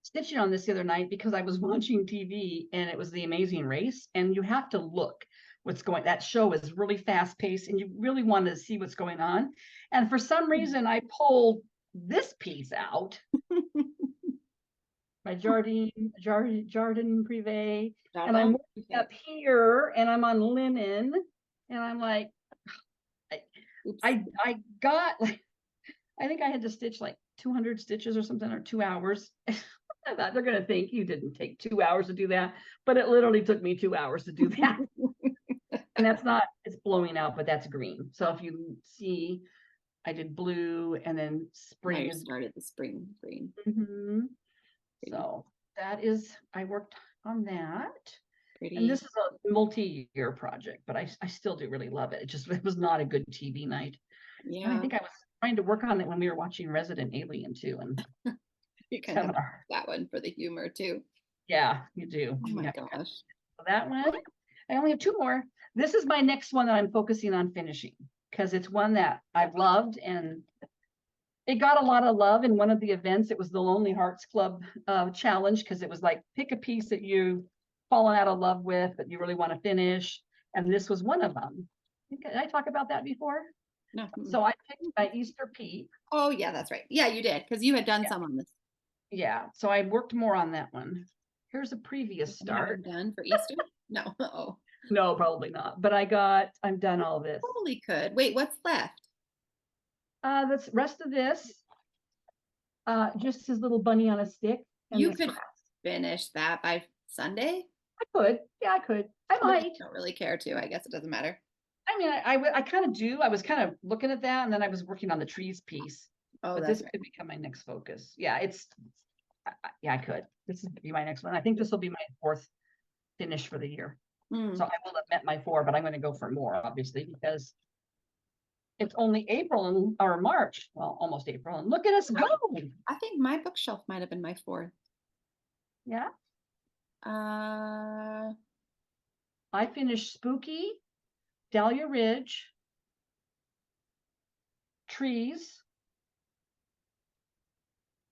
stitching on this the other night because I was watching TV and it was The Amazing Race, and you have to look what's going. That show is really fast paced and you really want to see what's going on. And for some reason, I pulled this piece out. My Jardin Privé, and I'm up here and I'm on linen, and I'm like, I got I think I had to stitch 200 stitches or something, or 2 hours. I thought they're going to think you didn't take 2 hours to do that, but it literally took me 2 hours to do that. And that's not, it's blowing out, but that's green. So if you see, I did blue and then spring. I started the spring green. So that is, I worked on that. Pretty. And this is a multi-year project, but I still do really love it. It was not a good TV night. Yeah. And I think I was trying to work on it when we were watching Resident Alien too. And you kind of that one for the humor too. Yeah, you do. Oh my gosh. So that one, I only have 2 more. This is my next one that I'm focusing on finishing because it's one that I've loved, and it got a lot of love in one of the events. It was the Lonely Hearts Club challenge, because it was pick a piece that you've fallen out of love with that you really want to finish. And this was one of them. Did I talk about that before? No. So I picked my Easter peep. Oh yeah, that's right. Yeah, you did, because you had done Yeah. some on this. Yeah, so I worked more on that one. Here's a previous You haven't start. done for Easter? No. Oh, No, probably not. But I'm done all this. totally could. Wait, what's left? The rest of this, just his little bunny on a stick. And You this could grass. finish that by Sunday. I could. Yeah, I could. I No, I might. don't really care to. I guess it doesn't matter. I mean, I kind of do. I was kind of looking at that, and then I was working on the trees piece. Oh, But that's this right. could become my next focus. Yeah, yeah, I could. This would be my next one. I think this will be my 4th finish for the year. Hmm. So I will have met my 4, but I'm going to go for more, obviously, because it's only April or March. Well, almost April. And look at us go. I think my bookshelf might have been my 4th. Yeah. Uh, I finished Spooky, Dahlia Ridge, Trees.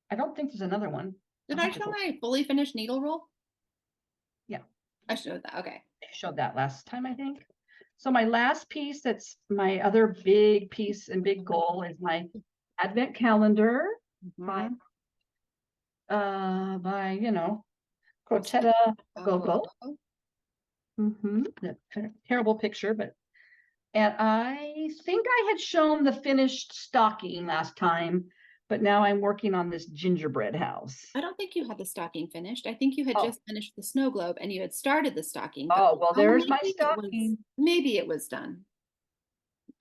I don't think there's another one. did I'll I have to show go. my fully finished needle roll? Yeah. I showed that. Okay. I showed that last time, I think. So my last piece, that's my other big piece and big goal, is my advent calendar by Crotetta Gogo. That terrible picture, and I think I had shown the finished stocking last time, but now I'm working on this gingerbread house. I don't think you had the stocking finished. I think you had Oh. just finished the snow globe and you had started the stocking. Oh, well, there's my maybe stocking. Maybe it was done.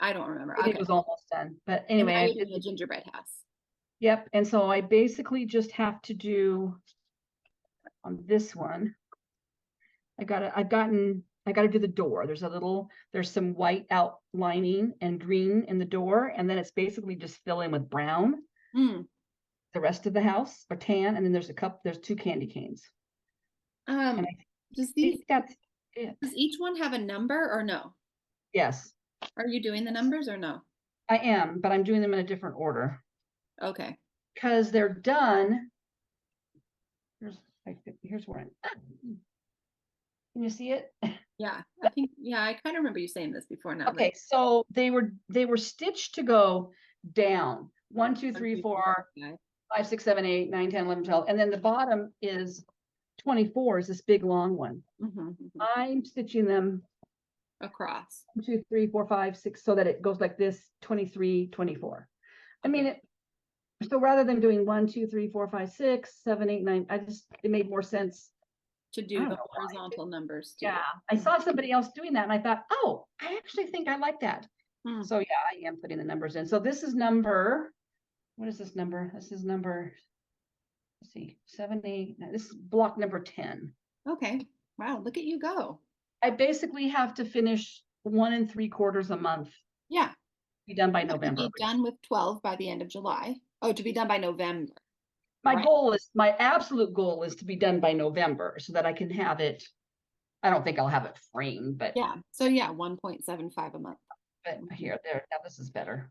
I don't remember. It was almost done, but And anyway, now I you're did doing a gingerbread house. Yep, and so I basically just have to do on this one. I gotta do the door. There's some white outlining and green in the door, and then it's basically just fill in with brown. Hmm. The rest of the house or tan, and then there's 2 candy canes. And I Does think that's it. does each one have a number or no? Yes, Are you doing the numbers or no? I am, but I'm doing them in a different order Okay. because they're done. Here's where can you see it? Yeah, I think, yeah, I kind of remember you saying this before now. Okay, so they were stitched to go down 1, 2, 3, 4, 5, 6, 7, 8, 9, 10, 11, 12, and then the bottom is 24 is this big long one. I'm stitching them across 1, 2, 3, 4, 5, 6 so that it goes like this 23, 24. I mean so rather than doing 1, 2, 3, 4, 5, 6, 7, 8, 9, it made more sense to do the horizontal numbers too. Yeah, I saw somebody else doing that and I thought, oh, I actually think I like that. So yeah, I am putting the numbers in. So this is number, what is this number? This is number, let's see, 7, 8, 9. This is block number 10. Okay. Wow, look at you go. I basically have to finish 1 3/4 a month. Yeah. Be done by November. Be done with 12 by the end of July. Oh, to be done by November. My absolute goal is to be done by November so that I can have it. I don't think I'll have it framed, but yeah. So yeah, 1.75 a month. But now this is better.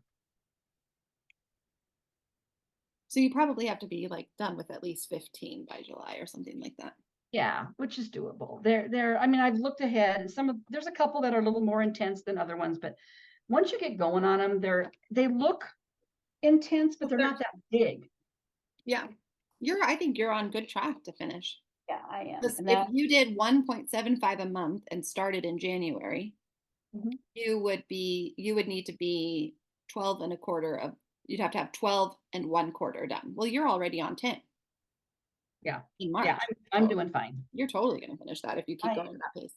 So you probably have to be like done with at least 15 by July or something like that. Yeah, which is doable. I mean, I've looked ahead and there's a couple that are a little more intense than other ones, but once you get going on them, they look intense, but they're not that big. Yeah. I think you're on good track to finish. Yeah, I am. If you did 1.75 a month and started in January, you would need to be 12 1/4 you'd have to have 12 1/4 done. Well, you're already on 10. Yeah. In March. Yeah, I'm doing fine. You're totally going to finish that if you keep going at that pace.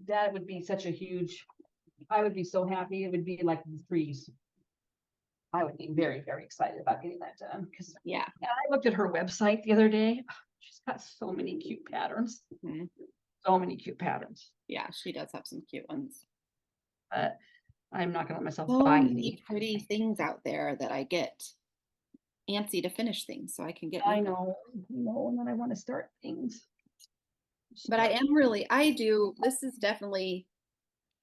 That would be I would be so happy. It would be like the threes. I would be very, very excited about getting that done. Yeah. I looked at her website the other day. She's got so many cute patterns. So many cute patterns. Yeah, she does have some cute ones. But I'm not gonna let myself buy any pretty things out there that I get antsy to finish things so I can get. I know, and then I want to start things. But this is definitely,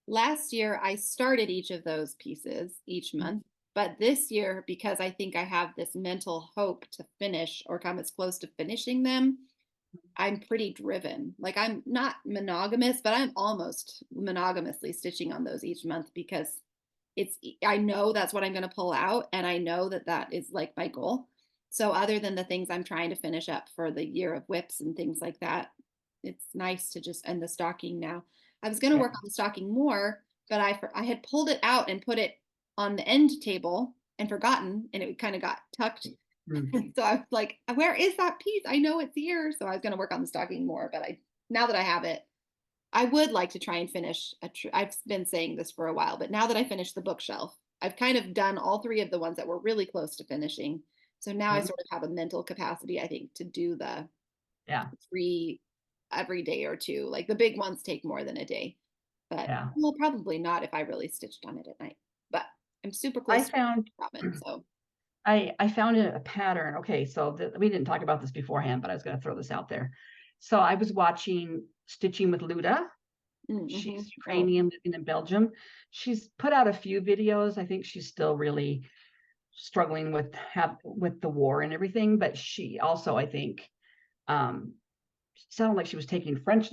last year I started each of those pieces each month, but this year, because I think I have this mental hope to finish or come as close to finishing them, I'm pretty driven. Like I'm not monogamous, but I'm almost monogamously stitching on those each month because I know that's what I'm going to pull out. And I know that that is like my goal. So other than the things I'm trying to finish up for the year of whips and things like that, it's nice to just end the stocking now. I was going to work on the stocking more, but I had pulled it out and put it on the end table and forgotten, and it kind of got tucked. So I was like, where is that piece? I know it's here. So I was going to work on the stocking more, but now that I have it, I would like to try and finish I've been saying this for a while, but now that I finished the bookshelf, I've kind of done all three of the ones that were really close to finishing. So now I sort of have a mental capacity, I think, to do the three every day or two. Like the big ones take more than a day, but well, probably not if I really stitched on it at night. But I'm super close to Robin, so. I found a pattern. Okay, so we didn't talk about this beforehand, but I was going to throw this out there. So I was watching Stitching with Luda. She's Ukrainian, living in Belgium. She's put out a few videos. I think she's still really struggling with the war and everything, but she also, I think, sounded like she was taking French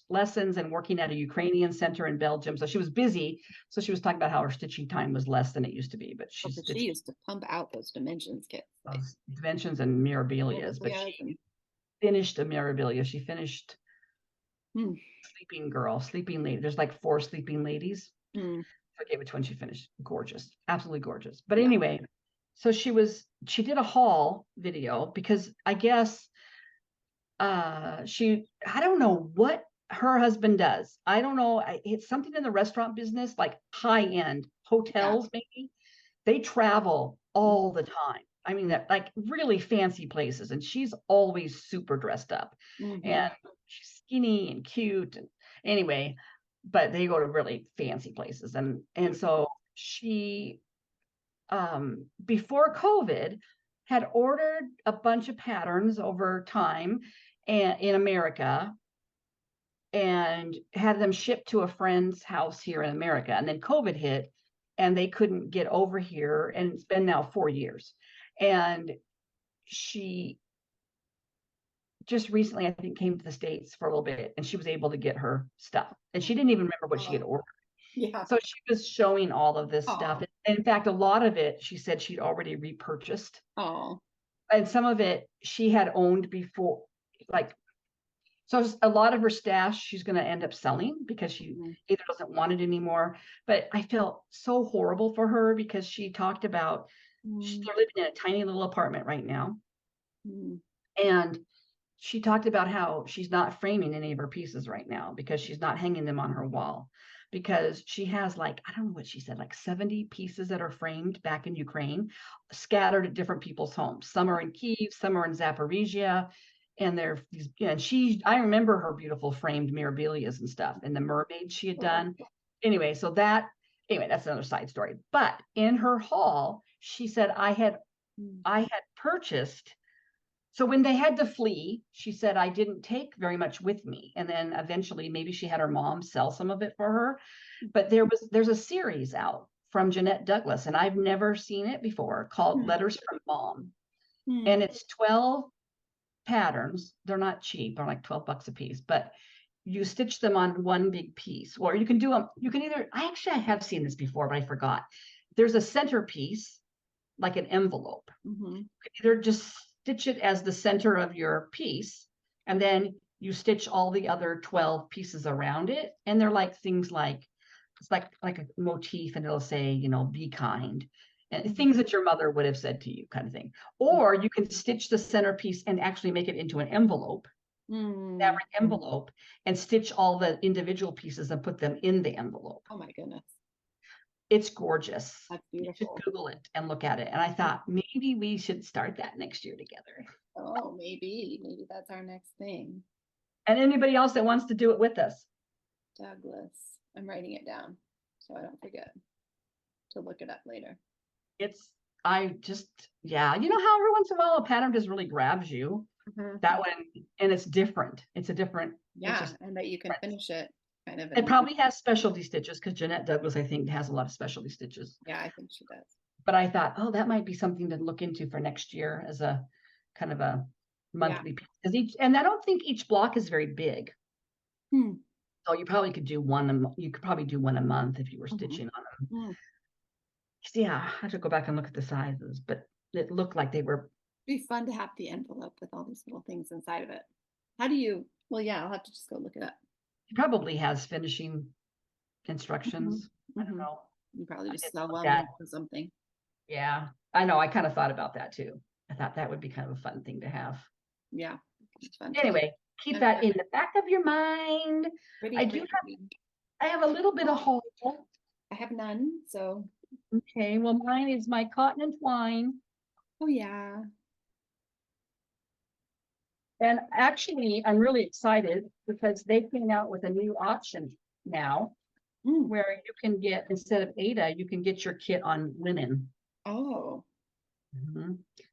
lessons and working at a Ukrainian center in Belgium. So she was busy. So she was talking about how her stitching time was less than it used to be. But she used to pump out those dimensions kits. Those dimensions and mirabilias. But she finished a mirabilia. She finished Sleeping Lady. There's like 4 Sleeping Ladies. I forget which one she finished. Gorgeous. Absolutely gorgeous. But anyway, so she did a haul video because I guess I don't know what her husband does. I don't know. It's something in the restaurant business, like high-end hotels, maybe. They travel all the time. I mean, that like really fancy places, and she's always super dressed up, and she's skinny and cute. And anyway, but they go to really fancy places, and so she, before COVID, had ordered a bunch of patterns over time and in America and had them shipped to a friend's house here in America. And then COVID hit and they couldn't get over here. And it's been now 4 years. And she just recently, I think, came to the States for a little bit and she was able to get her stuff. And she didn't even remember what she had ordered. So she was showing all of this stuff. And in fact, a lot of it, she said she'd already repurchased. And some of it she had owned before, like, so a lot of her stash she's going to end up selling because she either doesn't want it anymore. But I felt so horrible for her because she talked about they're living in a tiny little apartment right now. And she talked about how she's not framing any of her pieces right now because she's not hanging them on her wall because she has like, I don't know what she said, like 70 pieces that are framed back in Ukraine, scattered at different people's homes. Some are in Kyiv, some are in Zaporizhia. And they're these, and I remember her beautiful framed mirabilias and stuff and the mermaids she had done. Anyway, that's another side story. But in her haul, she said, I had purchased. So when they had to flee, she said, I didn't take very much with me. And then eventually maybe she had her mom sell some of it for her. But there's a series out from Jeanette Douglas, and I've never seen it before, called Letters from Mom. And it's 12 patterns. They're not cheap. They're like $12 a piece, but you stitch them on one big piece, or you can do them. You can I have seen this before, but I forgot. There's a centerpiece, like an envelope. You can either just stitch it as the center of your piece, and then you stitch all the other 12 pieces around it. And they're like things like, it's like a motif, and it'll say, be kind. And things that your mother would have said to you, kind of thing. Or you can stitch the centerpiece and actually make it into an envelope, fabric envelope, and stitch all the individual pieces and put them in the envelope. Oh my goodness. It's gorgeous. That's beautiful. You should Google it and look at it. And I thought maybe we should start that next year together. Oh, maybe that's our next thing. And anybody else that wants to do it with us. Douglas. I'm writing it down so I don't forget to look it up later. You know how every once in a while a pattern just really grabs you. That one, and it's different. It's a different. And that you can finish it kind of. It probably has specialty stitches because Jeanette Douglas, I think, has a lot of specialty stitches. Yeah, I think she does. But I thought, that might be something to look into for next year as a kind of a monthly because and I don't think each block is very big. Hmm. So you probably could do one. You could probably do one a month if you were stitching on them. Yeah, I have to go back and look at the sizes, but it looked like they were. It'd be fun to have the envelope with all these little things inside of it. How do you? Well, yeah, I'll have to just go look it up. It probably has finishing instructions. I don't know. You probably just didn't sell look one at- or something. Yeah, I know. I kind of thought about that too. I thought that would be kind of a fun thing to have. Yeah, it's fun. Anyway, keep that in the back of your mind. Pretty, I do have. I have a little bit of haul. I have none, so. Okay, well, mine is my cotton and twine. Oh yeah. And actually, I'm really excited because they came out with a new option now where you can get, instead of Ada, you can get your kit on linen. Oh.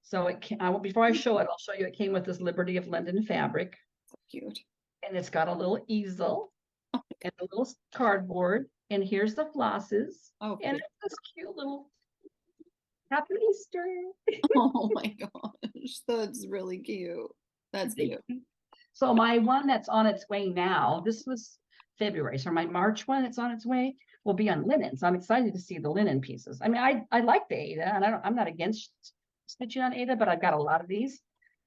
So it can, before I show it, I'll show you it came with this Liberty of London fabric. So cute. And it's got a little easel and a little cardboard. And here's the flosses. Oh, and it's this cute little Happy Easter. Oh my gosh, that's really cute. That's cute. So my one that's on its way now, this was February. So my March one that's on its way will be on linen. So I'm excited to see the linen pieces. I mean, I like the Ada and I'm not against stitching on Ada, but I've got a lot of these.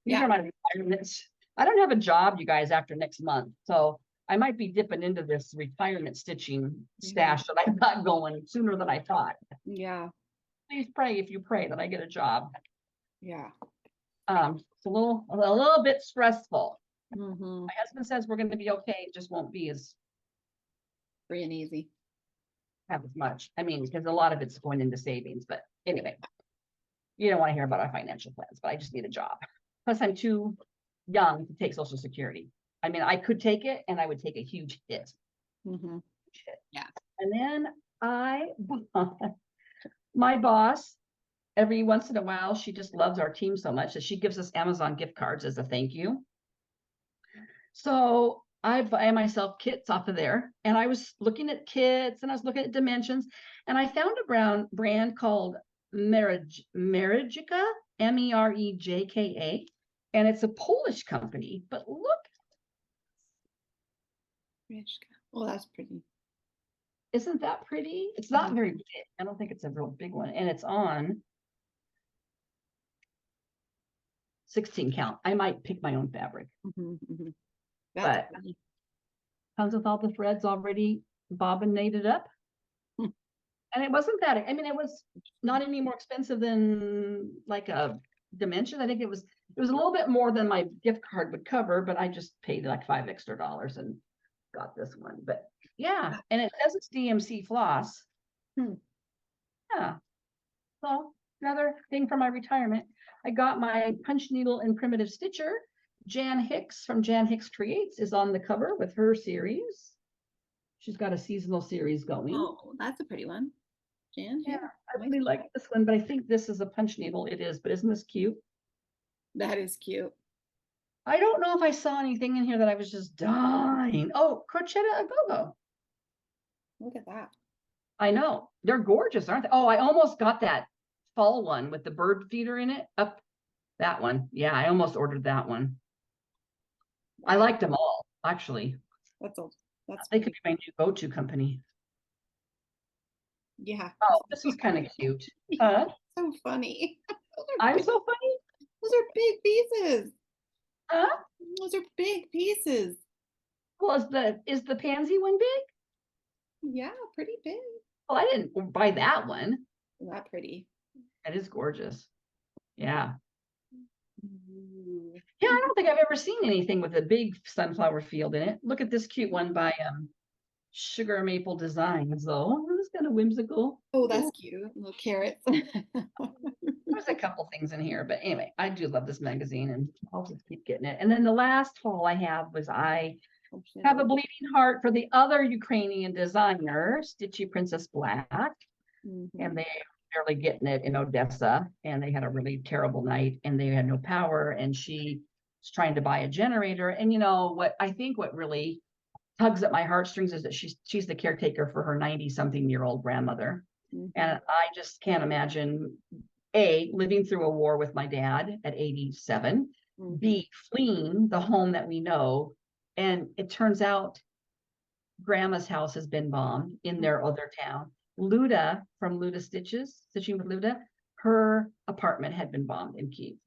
These are my retirements. I don't have a job, you guys, after next month. So I might be dipping into this retirement stitching stash that I've got going sooner than I thought. Yeah. Please pray if you pray that I get a job. Yeah. It's a little bit stressful. My husband says we're going to be okay. It just won't be as free and easy. Have as much. I mean, because a lot of it's going into savings. But anyway, you don't want to hear about our financial plans, but I just need a job. Plus, I'm too young to take Social Security. I mean, I could take it and I would take a huge hit. Yeah. And then my boss, every once in a while, she just loves our team so much that she gives us Amazon gift cards as a thank you. So I buy myself kits off of there. And I was looking at kits and I was looking at dimensions. And I found a brand called Merejka, Merejka. And it's a Polish company. But look. Oh, that's pretty. Isn't that pretty? It's not very big. I don't think it's a real big one. And it's on 16 count. I might pick my own fabric. But comes with all the threads already bobbinated up. And it wasn't that, I mean, it was not any more expensive than like a dimension. I think it was a little bit more than my gift card would cover, but I just paid like $5 extra and got this one. But yeah, and it says it's DMC floss. Yeah. So another thing for my retirement. I got my punch needle and primitive stitcher. Jan Hicks from Jan Hicks Creates is on the cover with her series. She's got a seasonal series going. Oh, that's a pretty one. Jan? Yeah, I really like this one, but I think this is a punch needle. It is, but isn't this cute? That is cute. I don't know if I saw anything in here that I was just dying. Oh, Crocetta a Go-Go. Look at that. I know. They're gorgeous, aren't they? Oh, I almost got that fall one with the bird feeder in it. Up that one. Yeah, I almost ordered that one. I liked them all, actually. They could be my new go-to company. Yeah. Oh, this was kind of cute. Huh? So funny. I'm so funny. Those are big pieces. Huh? Those are big pieces. Well, is the pansy one big? Yeah, pretty big. Well, I didn't buy that one. Isn't that pretty? That is gorgeous. Yeah. Yeah, I don't think I've ever seen anything with a big sunflower field in it. Look at this cute one by Sugar Maple Designs, though. This is kind of whimsical. Oh, that's cute. Little carrots. There's a couple things in here, but anyway, I do love this magazine and I'll just keep getting it. And then the last haul I have was I have a bleeding heart for the other Ukrainian designer, Stitchy Princess Black. And they barely getting it in Odessa, and they had a really terrible night and they had no power, and she was trying to buy a generator. And you know what I think what really tugs at my heartstrings is that she's the caretaker for her 90-something-year-old grandmother. And I just can't imagine living through a war with my dad at 87 B, fleeing the home that we know. And it turns out grandma's house has been bombed in their other town. Luda from Luda Stitching with Luda, her apartment had been bombed in Kyiv.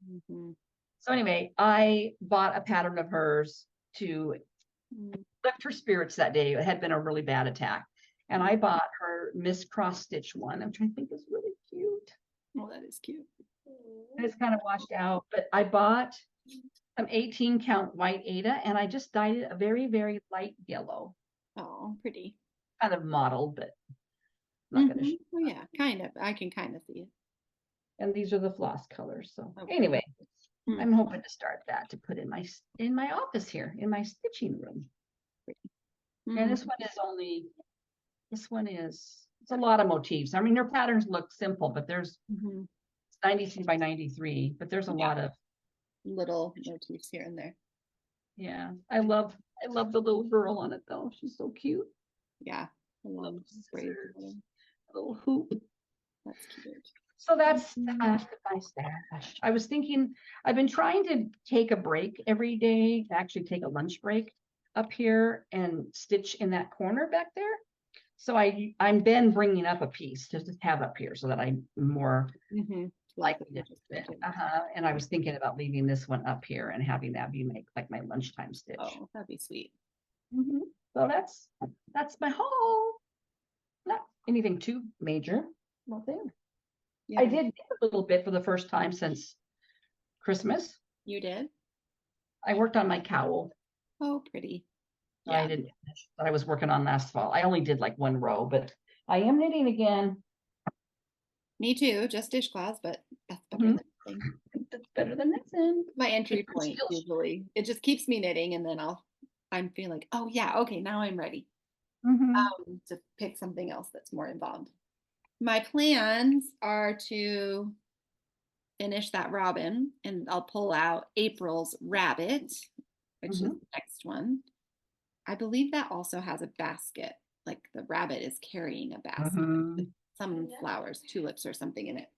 So anyway, I bought a pattern of hers to lift her spirits that day. It had been a really bad attack. And I bought her Miss Cross Stitch one, which I think is really cute. Oh, that is cute. And it's kind of washed out, but I bought some 18 count white Aida and I just dyed it a very, very light yellow. Oh, pretty. Kind of modeled, but I'm not gonna show Oh yeah, kind of. I can kind of see it. And these are the floss colors. So anyway, I'm hoping to start that to put in my office here, in my stitching room. And this one is, it's a lot of motifs. I mean, their patterns look simple, but there's 93 by 93, but there's a lot of little motifs here and there. Yeah, I love the little girl on it though. She's so cute. Yeah, I love a little hoop. That's cute. So that's my stash. I was thinking, I've been trying to take a break every day, to actually take a lunch break up here and stitch in that corner back there. So I'm been bringing up a piece to just have up here so that I'm more likely to fit. And I was thinking about leaving this one up here and having that be like my lunchtime stitch. Oh, that'd be sweet. So that's my haul. Not anything too major. Nothing. Yeah. I did a little bit for the first time since Christmas. You did? I worked on my cowl. Oh, pretty. Yeah. I didn't finish, but I was working on last fall. I only did like one row, but I am knitting again. Me too, just dishcloths, but that's better than nothing. That's better than nothing. My entry point usually. It just keeps me knitting and then I'm feeling like, oh yeah, okay, now I'm ready to pick something else that's more involved. My plans are to finish that robin and I'll pull out April's rabbit, which is the next one. I believe that also has a basket, like the rabbit is carrying a basket with some flowers, tulips or something in it.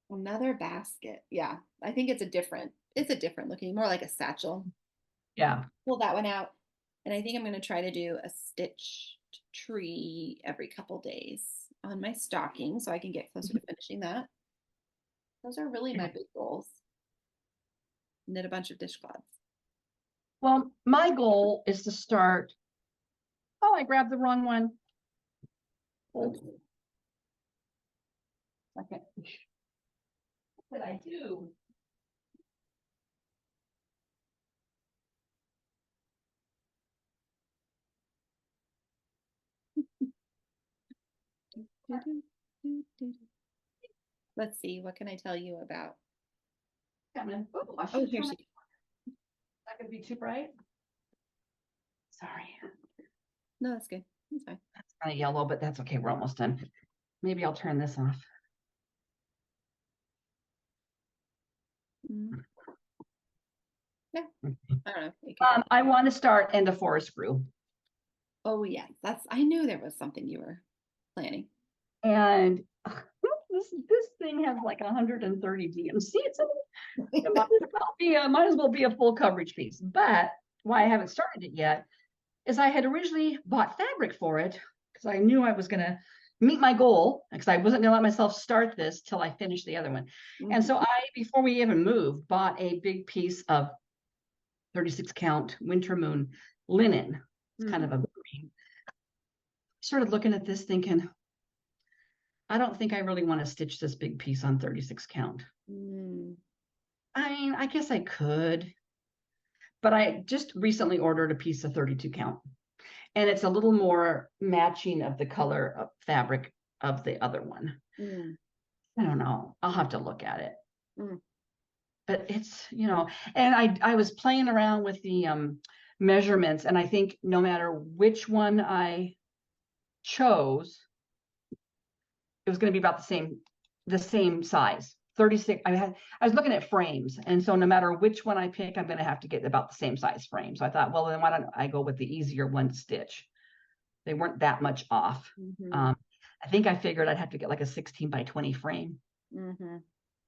Another basket. Yeah, I think it's a different looking, more like a satchel. Yeah. Pull that one out. And I think I'm going to try to do a stitched tree every couple days on my stocking so I can get closer to finishing that. Those are really my big goals. Knit a bunch of dishcloths. Well, my goal is to start. Oh, I grabbed the wrong one. Okay. What did I do? Let's see, what can I tell you about? Oh, here she is. That could be too bright. Sorry. No, that's good. That's fine. That's kind of yellow, but that's okay. We're almost done. Maybe I'll turn this off. Yeah. I don't know. I want to start End of Forest Grew. Oh yeah, I knew there was something you were planning. And this thing has like 130 DMC. It might as well be a full coverage piece. But why I haven't started it yet is I had originally bought fabric for it because I knew I was going to meet my goal because I wasn't going to let myself start this till I finished the other one. And so before we even moved, bought a big piece of 36 count Winter Moon linen. It's kind of a green. Started looking at this thinking, I don't think I really want to stitch this big piece on 36 count. I mean, I guess I could, but I just recently ordered a piece of 32 count and it's a little more matching of the color of fabric of the other one. I don't know. I'll have to look at it. But it's, and I was playing around with the measurements and I think no matter which one I chose, it was going to be about the same size. 36. I was looking at frames, and so no matter which one I pick, I'm going to have to get about the same size frame. So I thought, well, then why don't I go with the easier one to stitch? They weren't that much off. I think I figured I'd have to get like a 16 by 20 frame.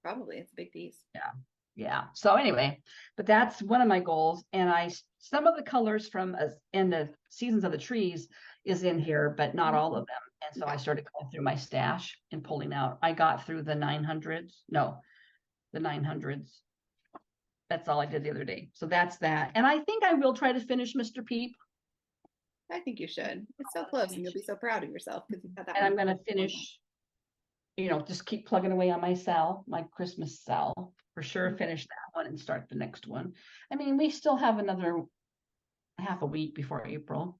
Probably it's a big piece. Yeah. Yeah. So anyway, but that's one of my goals. And some of the colors from in the seasons of the trees is in here, but not all of them. And so I started going through my stash and pulling out. I got through the 900s. No, the 900s. That's all I did the other day. So that's that. And I think I will try to finish Mr. Peep. I think you should. It's so close, and you'll be so proud of yourself because you've got that. And I'm going to finish, just keep plugging away on my Christmas cell for sure. Finish that one and start the next one. I mean, we still have another half a week before April.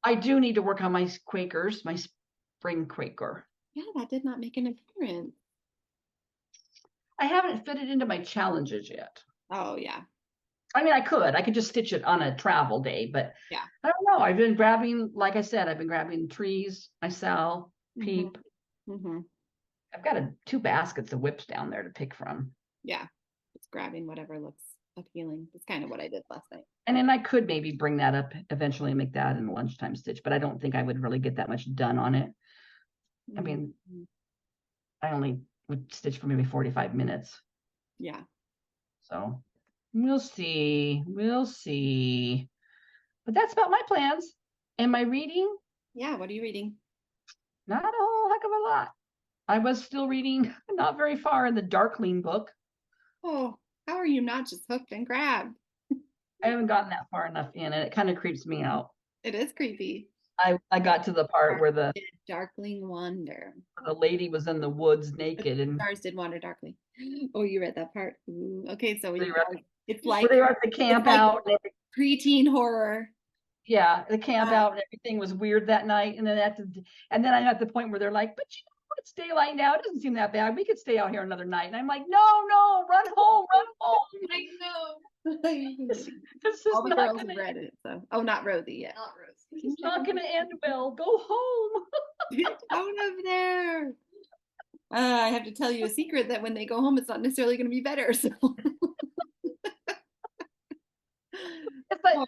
I do need to work on my Quakers, my spring Quaker. Yeah, that did not make an appearance. I haven't fit it into my challenges yet. Oh, yeah. I mean, I could just stitch it on a travel day, but yeah, I don't know. I've been grabbing, like I said, I've been grabbing trees, my cell, Peep. I've got 2 baskets of whips down there to pick from. Yeah, just grabbing whatever looks appealing. It's kind of what I did last night. And then I could maybe bring that up eventually and make that in a lunchtime stitch, but I don't think I would really get that much done on it. I mean, I only would stitch for maybe 45 minutes. Yeah. So we'll see. But that's about my plans. Am I reading? Yeah, what are you reading? Not a whole heck of a lot. I was still reading not very far in the Darkling book. Oh, how are you not just hooked and grabbed? I haven't gotten that far enough in, and it kind of creeps me out. It is creepy. I got to the part where the Darkling Wander. The lady was in the woods naked, and stars did wander darkly. Oh, you read that part? Ooh, okay, so it's like they were at the camp out. Preteen horror. Yeah, the camp out and everything was weird that night. And then I'm at the point where they're like, but it's daylight now. It doesn't seem that bad. We could stay out here another night. And I'm like, no, run home. I know. This is all the girls have read it. So, not Rosie yet. Not Rose. It's not going to end well. Go home. Get out of there. I have to tell you a secret that when they go home, it's not necessarily going to be better. So. I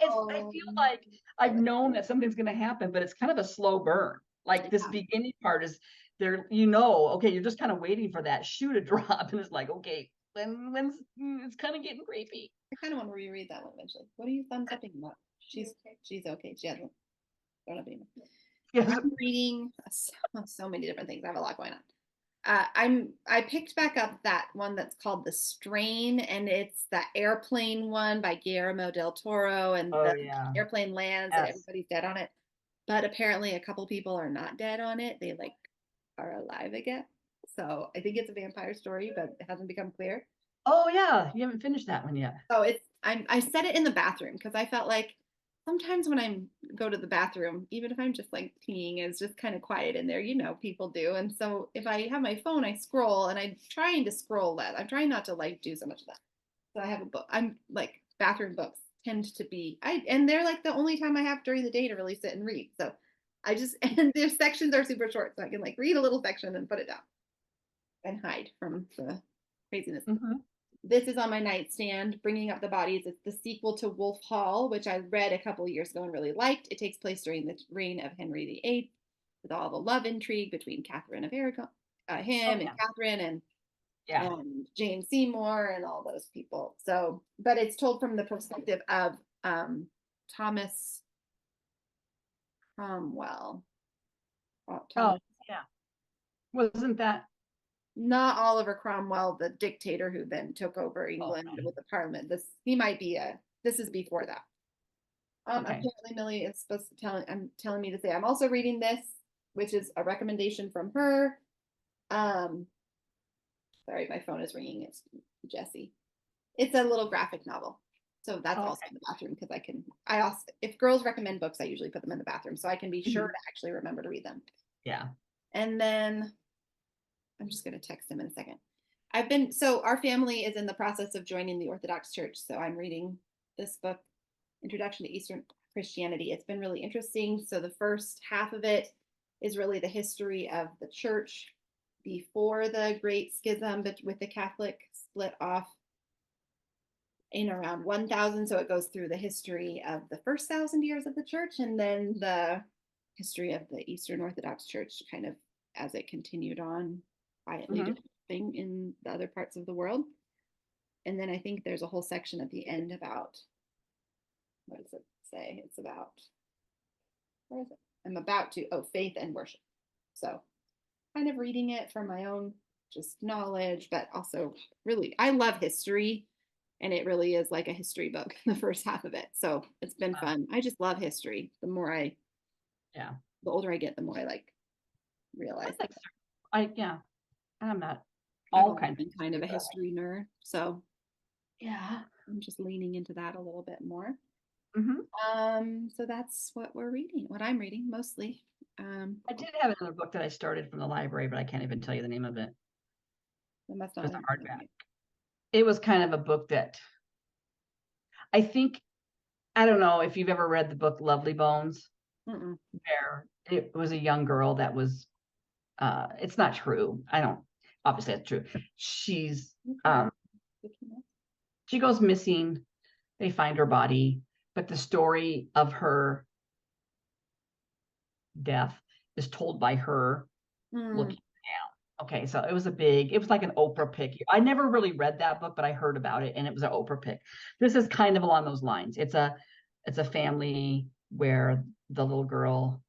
feel like I've known that something's going to happen, but it's kind of a slow burn. Like this beginning part is there, okay, you're just kind of waiting for that shoe to drop. And it's like, okay, when's it's kind of getting creepy. I kind of want to reread that one eventually. What are you thumbs upping about? She's okay. She hasn't. Don't have any. I'm reading so many different things. I have a lot going on. I picked back up that one that's called The Strain, and it's the airplane one by Guillermo del Toro, and airplane lands and everybody's dead on it. But apparently a couple people are not dead on it. They are alive again. So I think it's a vampire story, but it hasn't become clear. Oh yeah, you haven't finished that one yet. So I set it in the bathroom because I felt like sometimes when I go to the bathroom, even if I'm just peeing, it's just kind of quiet in there. People do. And so if I have my phone, I scroll, and I'm trying to scroll less. I'm trying not to do so much of that. So I have a book. I'm bathroom books tend to be, and they're the only time I have during the day to really sit and read. So and their sections are super short. So I can read a little section and put it down and hide from the craziness. This is on my nightstand, Bringing Up the Bodies. It's the sequel to Wolf Hall, which I read a couple of years ago and really liked. It takes place during the reign of Henry VIII, with all the love intrigue between Catherine of Aragon, and Catherine, and Jane Seymour, and all those people. So, but it's told from the perspective of Thomas Cromwell. Wasn't that? Not Oliver Cromwell, the dictator who then took over England with the Parliament. This is before that. Apparently Millie is supposed to telling me to say I'm also reading this, which is a recommendation from her. Sorry, my phone is ringing. It's Jessie. It's a little graphic novel. So that's also in the bathroom because I also, if girls recommend books, I usually put them in the bathroom so I can be sure to actually remember to read them. Yeah. And then I'm just going to text him in a second. Our family is in the process of joining the Orthodox Church. So I'm reading this book, Introduction to Eastern Christianity. It's been really interesting. So the first half of it is really the history of the church before the Great Schism with the Catholic split off in around 1000. So it goes through the history of the first 1000 years of the church, and then the history of the Eastern Orthodox Church kind of as it continued on quietly thing in the other parts of the world. And then I think there's a whole section at the end about, what does it say? It's about, where is it? I'm about to, faith and worship. So kind of reading it for my own just knowledge, but also really, I love history, and it really is like a history book, the first half of it. So it's been fun. I just love history. The older I get, the more I like realize that. I'm not all kinds of kind of a history nerd. So yeah, I'm just leaning into that a little bit more. So that's what I'm reading mostly. I did have another book that I started from the library, but I can't even tell you the name of it. It must not have been hardback. It was kind of a book that I don't know if you've ever read the book Lovely Bones. Where it was a young girl that was, it's not true. Obviously it's true. She's, she goes missing. They find her body, but the story of her death is told by her looking down. Okay, so it was like an Oprah pick. I never really read that book, but I heard about it, and it was an Oprah pick. This is kind of along those lines. It's a family where the little girl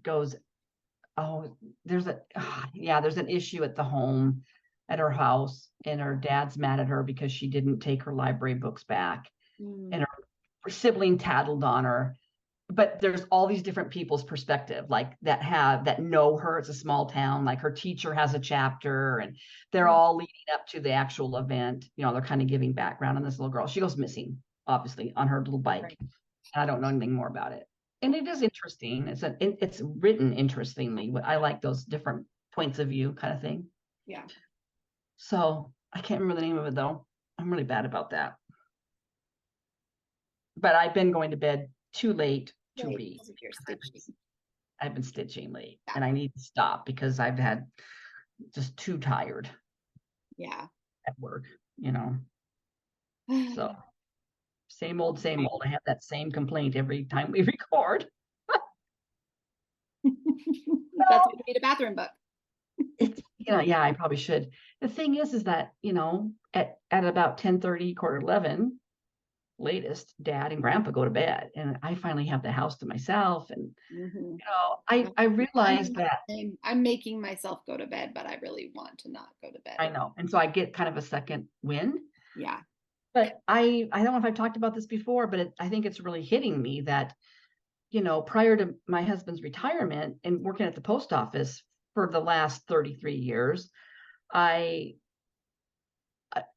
goes, there's an issue at the home, at her house, and her dad's mad at her because she didn't take her library books back, and her sibling tattled on her. But there's all these different people's perspective, like that know her. It's a small town. Like her teacher has a chapter, and they're all leading up to the actual event. They're kind of giving background on this little girl. She goes missing, obviously, on her little bike. Right. I don't know anything more about it. And it is interesting. It's written interestingly. I like those different points of view kind of thing. Yeah. So I can't remember the name of it though. I'm really bad about that. But I've been going to bed too late to read. I've been stitching late, and I need to stop because I've had just too tired. Yeah. At work, So same old. I have that same complaint every time we record. That's why you need a bathroom book. Yeah, I probably should. The thing is that, at about 10:30, 10:45, latest, Dad and Grandpa go to bed, and I finally have the house to myself. And I realized that I'm making myself go to bed, but I really want to not go to bed. I know, and so I get kind of a second win. Yeah. But I don't know if I've talked about this before, but I think it's really hitting me that, prior to my husband's retirement and working at the post office for the last 33 years, I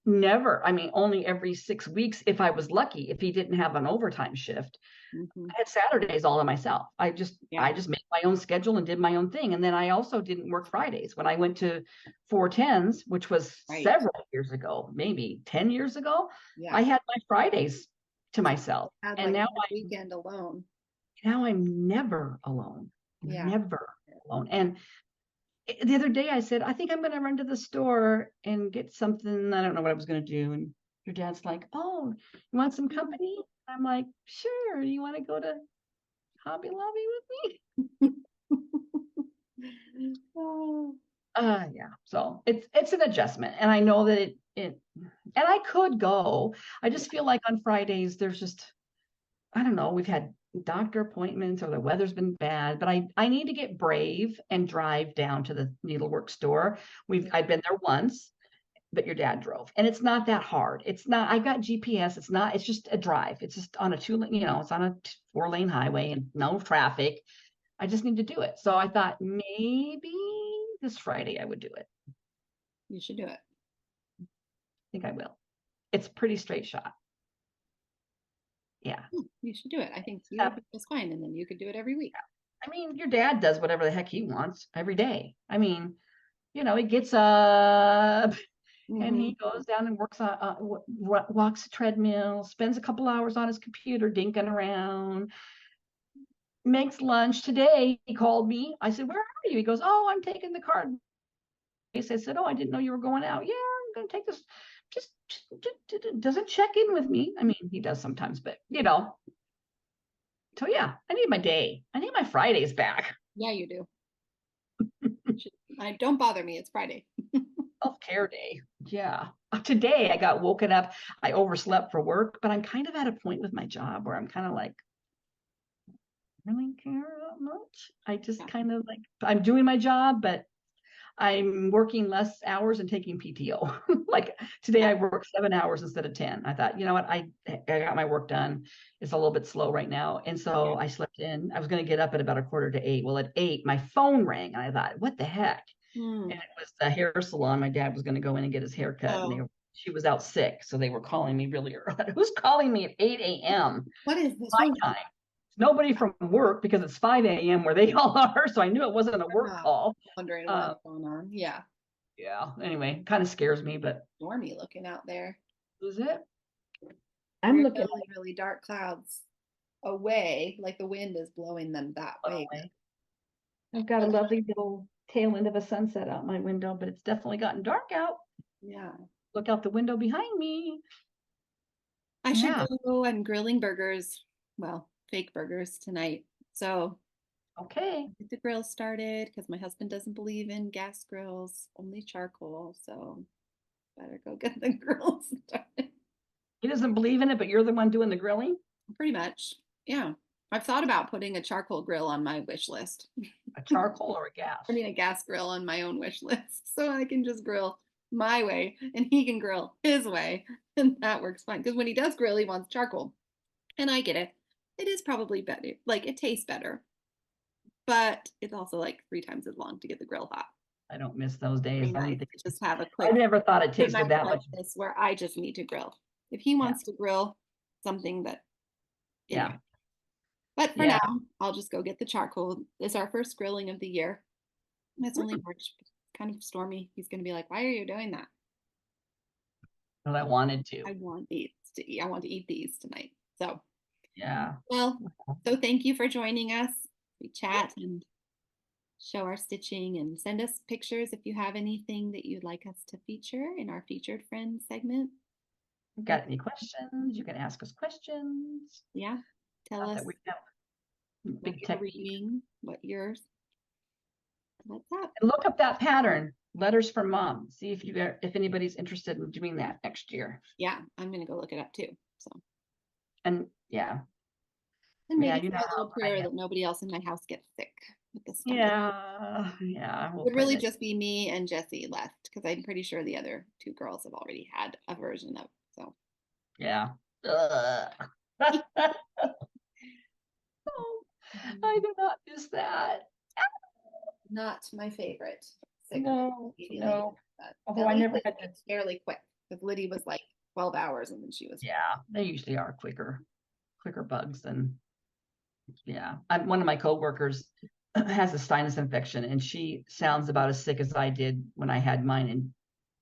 only every 6 weeks, if I was lucky, if he didn't have an overtime shift, I had Saturdays all to myself. I just made my own schedule and did my own thing. And then I also didn't work Fridays. When I went to 410s, which was several years ago, maybe 10 years ago, I had my Fridays to myself. And now weekend alone. Now I'm never alone. Never alone. And the other day I said, I think I'm going to run to the store and get something. I don't know what I was going to do. And your dad's like, oh, you want some company? I'm like, sure. You want to go to Hobby Lobby with me? Yeah. So it's an adjustment. And I know that and I could go. I just feel like on Fridays, there's just, I don't know, we've had doctor appointments or the weather's been bad, but I need to get brave and drive down to the needlework store. I've been there once, but your dad drove, and it's not that hard. It's not, I've got GPS. It's just a drive. It's just on a it's on a 4-lane highway and no traffic. I just need to do it. So I thought maybe this Friday I would do it. You should do it. I think I will. It's a pretty straight shot. Yeah. You should do it. I think you would be fine, and then you could do it every week. I mean, your dad does whatever the heck he wants every day. I mean, he gets up and he goes down and works on, walks a treadmill, spends a couple hours on his computer dinking around, makes lunch. Today he called me. I said, where are you? He goes, oh, I'm taking the car. I said, oh, I didn't know you were going out. Yeah, I'm going to take this. Just doesn't check in with me. I mean, he does sometimes, but so yeah, I need my day. I need my Fridays back. Yeah, you do. Don't bother me. It's Friday. Self-care day. Yeah. Today I got woken up. I overslept for work, but I'm kind of at a point with my job where I'm kind of like, really care that much. I just kind of like, I'm doing my job, but I'm working less hours and taking PTO. Like today I worked 7 hours instead of 10. I thought, you know what? I got my work done. It's a little bit slow right now. And so I slept in. I was going to get up at about 7:45. Well, at 8, my phone rang and I thought, what the heck? And it was the hair salon. My dad was going to go in and get his hair cut. And she was out sick. So they were calling me really early. Who's calling me at 8 a.m.? What is this? My time. Nobody from work because it's 5 a.m. where they all are. So I knew it wasn't a work call. Wondering what's going on. Yeah. Yeah. Anyway, kind of scares me, but stormy looking out there. Is it? I'm looking at really dark clouds away, like the wind is blowing them that way. I've got a lovely little tail end of a sunset out my window, but it's definitely gotten dark out. Yeah. Look out the window behind me. I should go and grilling burgers. Well, fake burgers tonight. So get the grill started because my husband doesn't believe in gas grills, only charcoal. So better go get the grill started. He doesn't believe in it, but you're the one doing the grilling? Pretty much. Yeah. I've thought about putting a charcoal grill on my wish list. A charcoal or a gas? I mean, a gas grill on my own wish list. So I can just grill my way and he can grill his way. And that works fine. Because when he does grill, he wants charcoal. And I get it. It is probably better. Like, it tastes better. But it's also like 3 times as long to get the grill hot. I don't miss those days. Nice. Just have a quick. I never thought it tasted that much. This where I just need to grill. If he wants to grill something that, yeah. But for now, I'll just go get the charcoal. It's our first grilling of the year. It's only March, kind of stormy. He's going to be like, "Why are you doing that?" Well, I wanted to. I want these to eat. I want to eat these tonight. So. Yeah. Well, so thank you for joining us. We chat and show our stitching and send us pictures if you have anything that you'd like us to feature in our featured friends segment. Got any questions? You can ask us questions. Yeah. Tell us big tech reading, what yours. What's up? And look up that pattern, Letters from Mom. See if anybody's interested in doing that next year. Yeah, I'm gonna go look it up too. So. And yeah. And maybe a little prayer that nobody else in my house gets sick with this stuff. Yeah. It would really just be me and Jessie left because I'm pretty sure the other 2 girls have already had a version of. So. Yeah. I do not miss that. Not my favorite. No. Although I never had to. Fairly quick because Liddy was like 12 hours and then she was. Yeah, they usually are quicker bugs than. Yeah, one of my coworkers has a sinus infection and she sounds about as sick as I did when I had mine in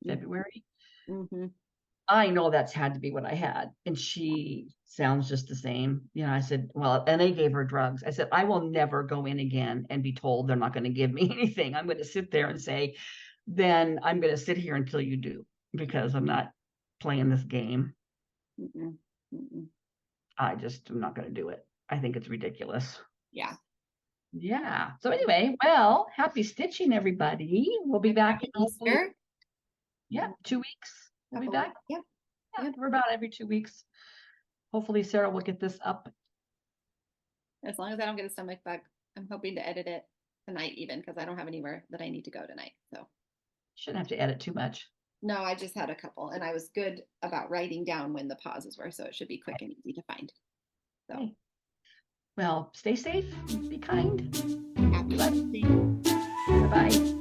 February. Mm-hmm. I know that's had to be what I had. And she sounds just the same. You know, I said, well, and they gave her drugs. I said, I will never go in again and be told they're not going to give me anything. I'm going to sit there and say, then I'm going to sit here until you do, because I'm not playing this game. I just am not going to do it. I think it's ridiculous. Yeah. Yeah. So anyway, well, happy stitching, everybody. We'll be back in Easter. Yeah, 2 weeks. We'll be back. Yeah, we're about every 2 weeks. Hopefully Sarah will get this up. As long as I don't get a stomach bug, I'm hoping to edit it tonight even because I don't have anywhere that I need to go tonight. So shouldn't have to edit too much. No, I just had a couple and I was good about writing down when the pauses were, so it should be quick and easy to find. So well, stay safe, be kind. Happy Wednesday. Bye-bye.